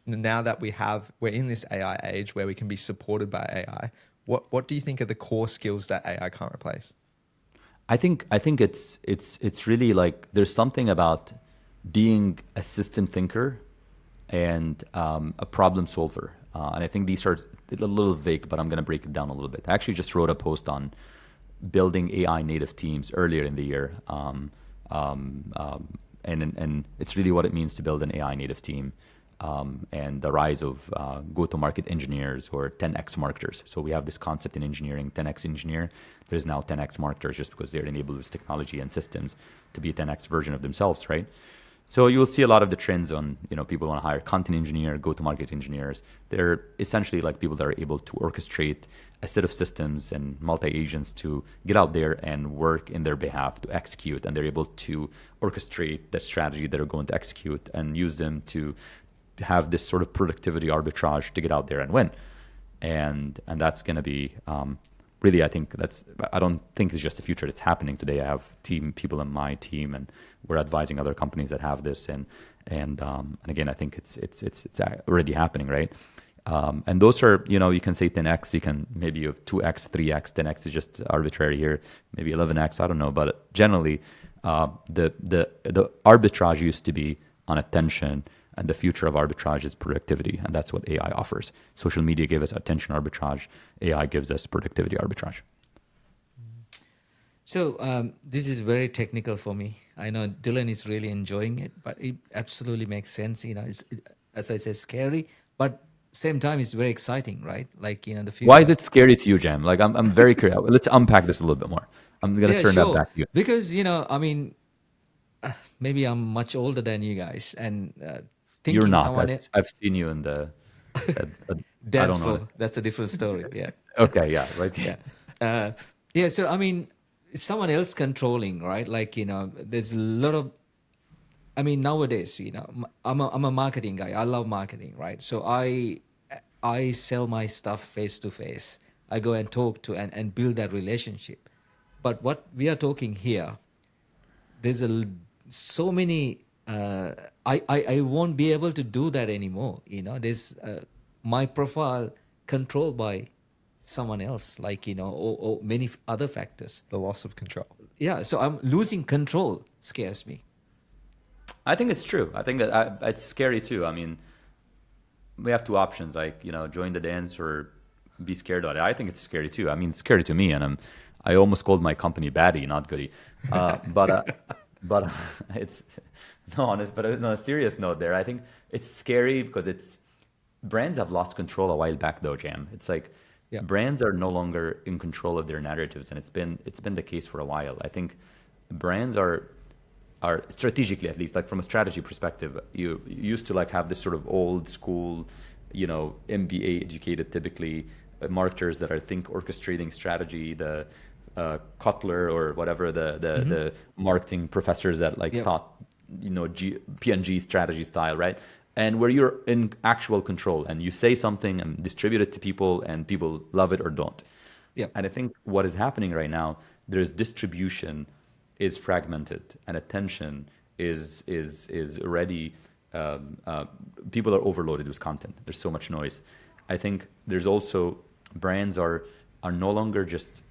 now that we're in this AI age where we can be supported by AI? What do you think are the core skills that AI can't replace? I think it's really there's something about being a system thinker and a problem solver. And I think these are a little vague, but I'm going to break it down a little bit. I actually just wrote a post on building AI native teams earlier in the year. And it's really what it means to build an AI native team, and the rise of go-to-market engineers or 10x marketers. So we have this concept in engineering, 10x engineer. There's now 10x marketers just because they're enabled with technology and systems to be a 10x version of themselves, right? So you will see a lot of the trends on, people want to hire content engineer, go-to-market engineers. They're essentially like people that are able to orchestrate a set of systems and multi-agents to get out there and work in their behalf to execute. And they're able to orchestrate the strategy that are going to execute and use them to have this sort of productivity arbitrage to get out there and win. And that's going to be really, I don't think it's just the future. It's happening today. I have people in my team, and we're advising other companies that have this. And again, I think it's already happening, right? And those are, you can say 10x, you can maybe you have 2x, 3x, 10x is just arbitrary here, maybe 11x, I don't know. But generally, the arbitrage used to be on attention, and the future of arbitrage is productivity, and that's what AI offers. Social media gave us attention arbitrage. AI gives us productivity arbitrage. So this is very technical for me. I know Dylan is really enjoying it, but it absolutely makes sense. It's, as I said, scary, but same time it's very exciting, right? Like the future. Why is it scary to you, Jam? Like I'm very curious. Let's unpack this a little bit more. I'm gonna turn that back to you because maybe I'm much older than you guys, and thinking you're not. someone I've seen you in the. I dance don't know. floor. That's a different story. Yeah. Okay. Yeah. Right. Yeah. Yeah. So someone else controlling, right? Like there's a lot of. Nowadays, I'm a marketing guy. I love marketing, right? So I sell my stuff face to face. I go and talk to and build that relationship. But what we are talking here, there's so many. I won't be able to do that anymore. There's my profile controlled by someone else, like or many other factors. The loss of control. Yeah, so I'm losing control. Scares me. I think it's true. I think that it's scary too. I mean, we have two options, like join the dance or be scared of it. I think it's scary too. I mean, it's scary to me, and I almost called my company Baddie, not Goody. But it's no honest. But on a serious note, there, I think it's scary because brands have lost control a while back, though, Jam. It's like brands are no longer in control of their narratives, and it's been the case for a while. I think brands are strategically, at least, like from a strategy perspective, you used to like have this sort of old school, MBA educated, typically marketers that are orchestrating strategy, the Kotler or whatever the marketing professors that taught PNG strategy style, right? And where you're in actual control and you say something and distribute it to people and people love it or don't. Yeah. And I think what is happening right now, there's distribution is fragmented and attention is already people are overloaded with content. There's so much noise. I think there's also brands are no longer just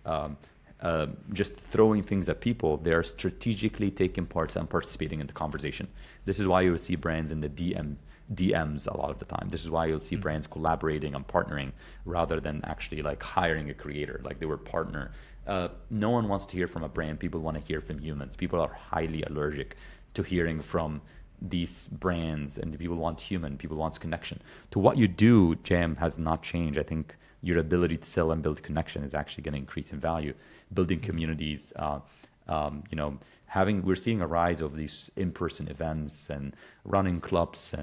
throwing things at people. They are strategically taking parts and participating in the conversation. This is why you will see brands in the DMs a lot of the time. This is why you'll see brands collaborating and partnering rather than actually like hiring a creator, like they were partner. No one wants to hear from a brand. People want to hear from humans. People are highly allergic to hearing from these brands, and people want human. People want connection. To what you do, Jam, has not changed. I think your ability to sell and build connection is actually going to increase in value. Building communities, we're seeing a rise of these in-person events and running clubs,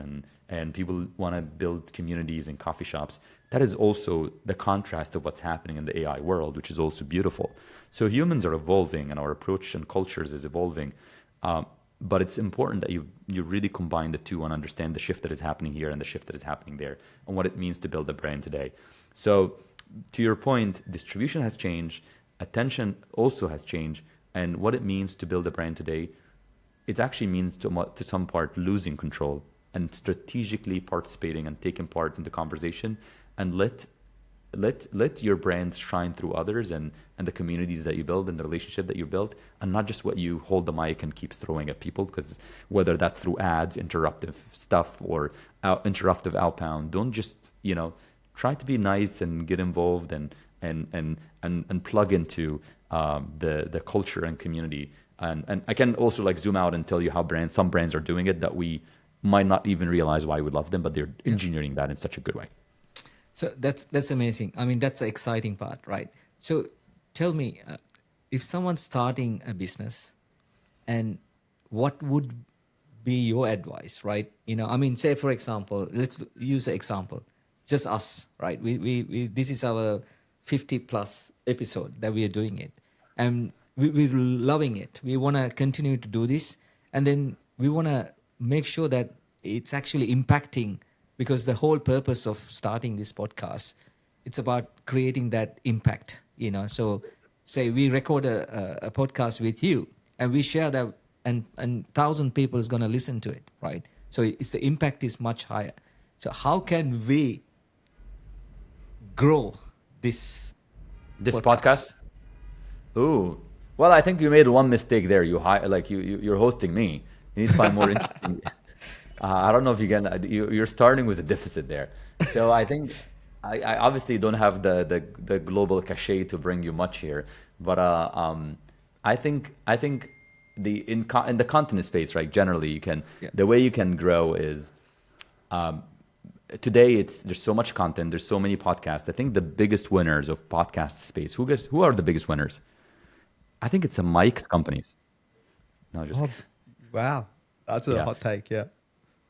and people want to build communities in coffee shops. That is also the contrast of what's happening in the AI world, which is also beautiful. So humans are evolving, and our approach and cultures is evolving. But it's important that you really combine the two and understand the shift that is happening here and the shift that is happening there and what it means to build a brand today. So to your point, distribution has changed, attention also has changed, and what it means to build a brand today, it actually means to some part losing control and strategically participating and taking part in the conversation and let your brands shine through others and the communities that you build and the relationship that you build, and not just what you hold the mic and keeps throwing at people, because whether that's through ads, interruptive stuff, or interruptive outbound, don't just try to be nice and get involved and plug into the culture and community. And I can also like zoom out and tell you how some brands are doing it that we might not even realize why we love them, but they're engineering that in such a good way. So that's amazing. I mean, that's the exciting part, right? So tell me, if someone's starting a business, and what would be your advice, right? I mean, say for example, let's use an example, just us, right? We this is our 50 plus episode that we are doing it, and we're loving it. We want to continue to do this, and then we want to make sure that it's actually impacting, because the whole purpose of starting this podcast, it's about creating that impact. So say we record a podcast with you, and we share that, and 1,000 people is going to listen to it, right? So it's the impact is much higher. So how can we grow this This podcast? podcast? Ooh. Well, I think you made one mistake there. You're hosting me. You need to find more interesting. I don't know if you can. You're starting with a deficit there. So I think I obviously don't have the global cachet to bring you much here, but I think in the content space, right? Generally, you can Yeah. the way you can grow is today there's so much content, there's so many podcasts. I think the biggest winners of podcast space, who are the biggest winners? I think it's the mics companies. No, just Oh, wow. That's a yeah. hot take. Yeah.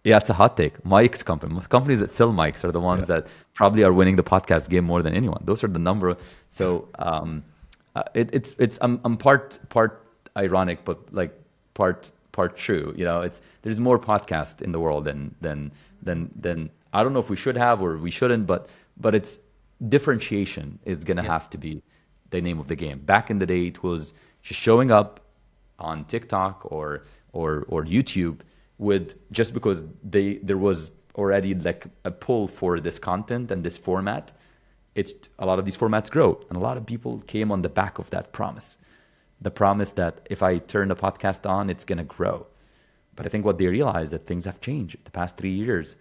Yeah, it's a hot take. Mics companies that sell mics are the ones Yeah. that probably are winning the podcast game more than anyone. Those are the number. So it's I'm part ironic, but like part true. There's more podcasts in the world than I don't know if we should have or we shouldn't, but it's differentiation is gonna Yeah. have to be the name of the game. Back in the day, it was just showing up on TikTok or YouTube with just because there was already like a pull for this content and this format. It's a lot of these formats grow, and a lot of people came on the back of that promise, the promise that if I turn the podcast on, it's gonna grow. But I think what they realized that things have changed the past 3 years.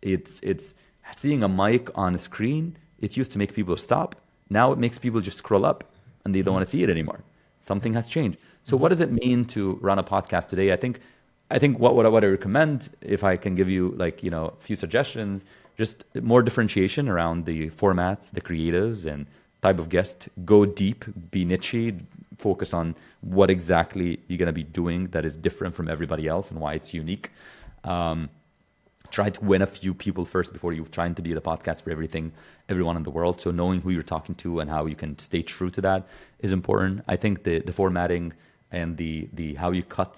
It's seeing a mic on a screen. It used to make people stop. Now it makes people just scroll up and they don't want to see it anymore. Something has changed. So what does it mean to run a podcast today? I think what I recommend, if I can give you a few suggestions, just more differentiation around the formats, the creatives, and type of guest. Go deep, be niche, focus on what exactly you're going to be doing that is different from everybody else and why it's unique. Try to win a few people first before you trying to be the podcast for everyone in the world. So knowing who you're talking to and how you can stay true to that is important. I think the formatting and the how you cut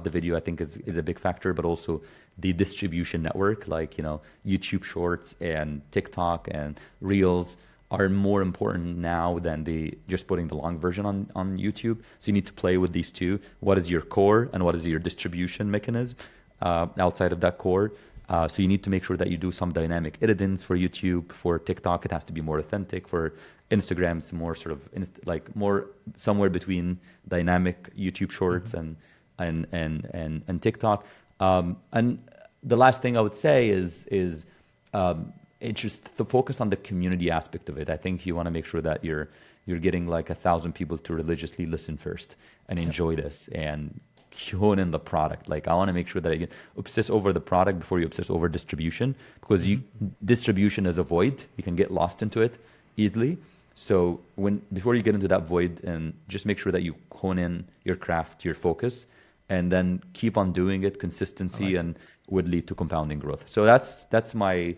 the video, I think is a big factor, but also the distribution network, YouTube Shorts and TikTok and Reels are more important now than just putting the long version on YouTube. So you need to play with these two. What is your core and what is your distribution mechanism outside of that core? So you need to make sure that you do some dynamic editings for YouTube. For TikTok, it has to be more authentic. For Instagram, it's more sort of more somewhere between dynamic YouTube Shorts and TikTok. And the last thing I would say is it's just to focus on the community aspect of it. I think you want to make sure that you're getting 1,000 people to religiously listen first and enjoy this and hone in the product. I want to make sure that I get obsess over the product before you obsess over distribution, because distribution is a void. You can get lost into it easily. So before you get into that void, and just make sure that you hone in your craft, your focus, and then keep on doing it. Consistency and would lead to compounding growth. So that's my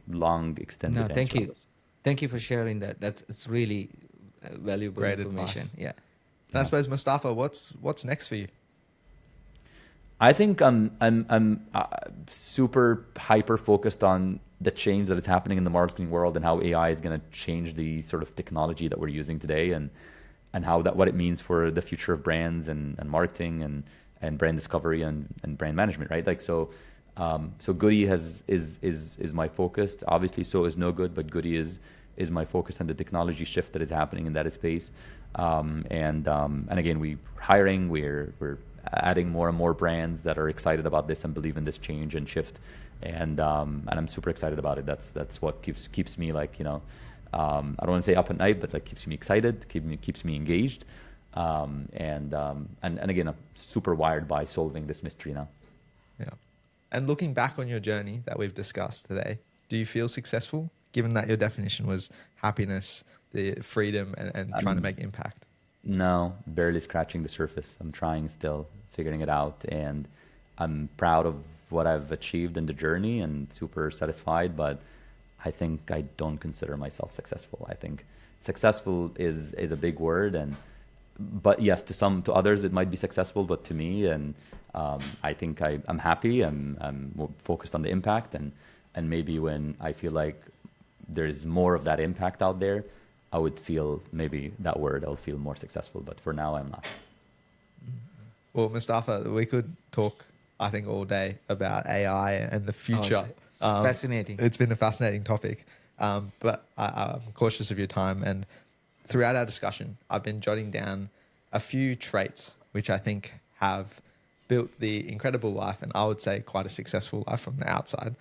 long extended No, answer. thank you. Thank you for sharing that. It's really valuable Great information. advice. Yeah. And I suppose, Mustafa, what's next for you? I think I'm super hyper focused on the change that is happening in the marketing world and how AI is going to change the sort of technology that we're using today, and how what it means for the future of brands and marketing and brand discovery and brand management, right? So Goody is my focus. Obviously, so is NoGood, but Goody is my focus, and the technology shift that is happening in that space. And again, we're hiring, we're adding more and more brands that are excited about this and believe in this change and shift. And I'm super excited about it. That's what keeps me I don't want to say up at night, but keeps me excited, keeps me engaged. And again, I'm super wired by solving this mystery now. Yeah. And looking back on your journey that we've discussed today, do you feel successful, given that your definition was happiness, the freedom, and trying to make impact? No, barely scratching the surface. I'm trying still, figuring it out. And I'm proud of what I've achieved in the journey and super satisfied, but I think I don't consider myself successful. I think successful is a big word, and but yes, to others it might be successful, but to me, and I think I'm happy. I'm more focused on the impact, and maybe when I feel like there's more of that impact out there, I would feel maybe that word I'll feel more successful. But for now, I'm not. Well, Mustafa, we could talk, I think, all day about AI and the future. It's fascinating. It's been a fascinating topic, but I'm cautious of your time. And throughout our discussion, I've been jotting down a few traits which I think have built the incredible life, and I would say quite a successful life from the outside.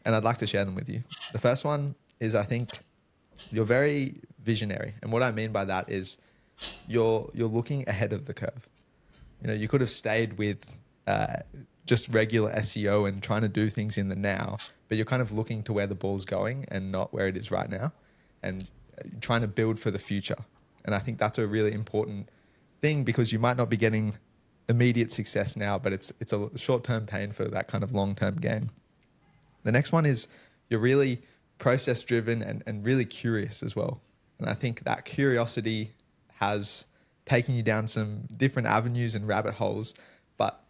And I'd like to share them with you. The first one is, I think, you're very visionary. And what I mean by that is you're looking ahead of the curve. You know, you could have stayed with just regular SEO and trying to do things in the now, but you're kind of looking to where the ball's going and not where it is right now, and trying to build for the future. And I think that's a really important thing, because you might not be getting immediate success now, but it's a short-term pain for that kind of long-term gain. The next one is you're really process-driven and really curious as well. And I think that curiosity has taken you down some different avenues and rabbit holes, but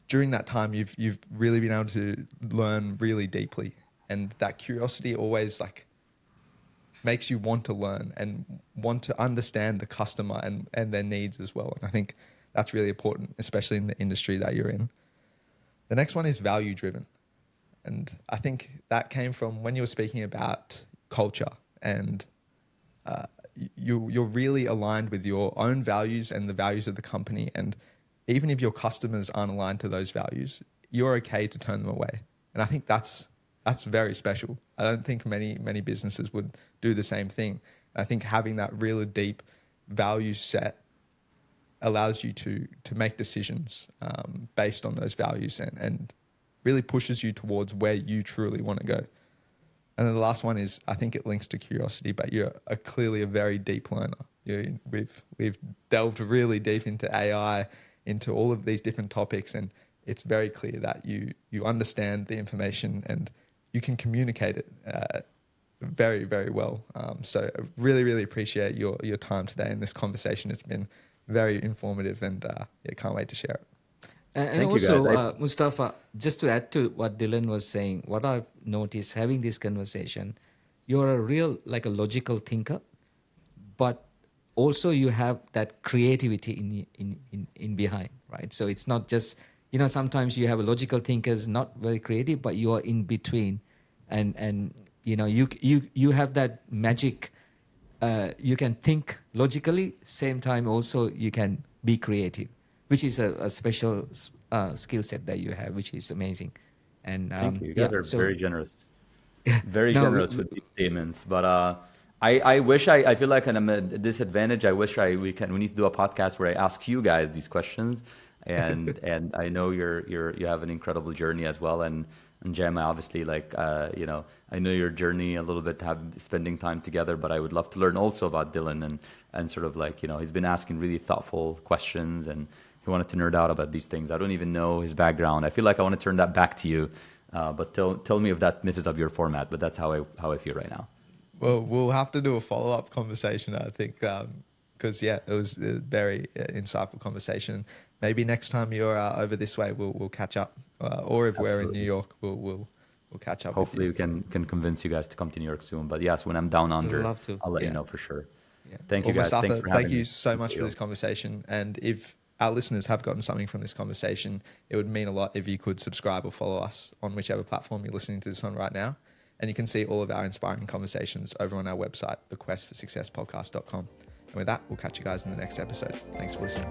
during that time, you've really been able to learn really deeply. And that curiosity always like makes you want to learn and want to understand the customer and their needs as well. And I think that's really important, especially in the industry that you're in. The next one is value driven. And I think that came from when you were speaking about culture, and you're really aligned with your own values and the values of the company. And even if your customers aren't aligned to those values, you're okay to turn them away. And I think that's very special. I don't think many businesses would do the same thing. I think having that really deep value set allows you to make decisions based on those values, and really pushes you towards where you truly want to go. And then the last one is, I think it links to curiosity, but you're clearly a very deep learner. We've delved really deep into AI, into all of these different topics, and it's very clear that you understand the information and you can communicate it very, very well. So I really, really appreciate your time today in this conversation. It's been very informative, and can't wait to share it. And Thank you, also, guys. Mustafa, just to add to what Dylan was saying, what I've noticed having this conversation, you're a real, like a logical thinker, but also you have that creativity in behind, right? So it's not just, sometimes you have a logical thinkers, not very creative, but you are in between, and you have that magic. You can think logically, same time also you can be creative, which is a special skill set that you have, which is amazing. And Thank you. You guys are very generous. Very No, generous with these statements. But I wish I feel like I'm at a disadvantage. I wish we need to do a podcast where I ask you guys these questions. And I know you have an incredible journey as well. And Gemma, obviously, I know your journey a little bit, spending time together, but I would love to learn also about Dylan and sort of he's been asking really thoughtful questions, and he wanted to nerd out about these things. I don't even know his background. I feel like I want to turn that back to you, but tell me if that messes up your format. But that's how I feel right now. Well, we'll have to do a follow-up conversation, I think, because it was a very insightful conversation. Maybe next time you're over this way, we'll catch up, or if we're in New York, we'll catch up. Hopefully, we can convince you guys to come to New York soon. But yes, when I'm down under, I'd love to. I'll let you know for sure. Yeah. Thank you guys. Mustafa, Thanks for having thank me. you so much for this conversation. And if our listeners have gotten something from this conversation, it would mean a lot if you could subscribe or follow us on whichever platform you're listening to this on right now. And you can see all of our inspiring conversations over on our website, thequestforsuccesspodcast.com. And with that, we'll catch you guys in the next episode. Thanks for listening.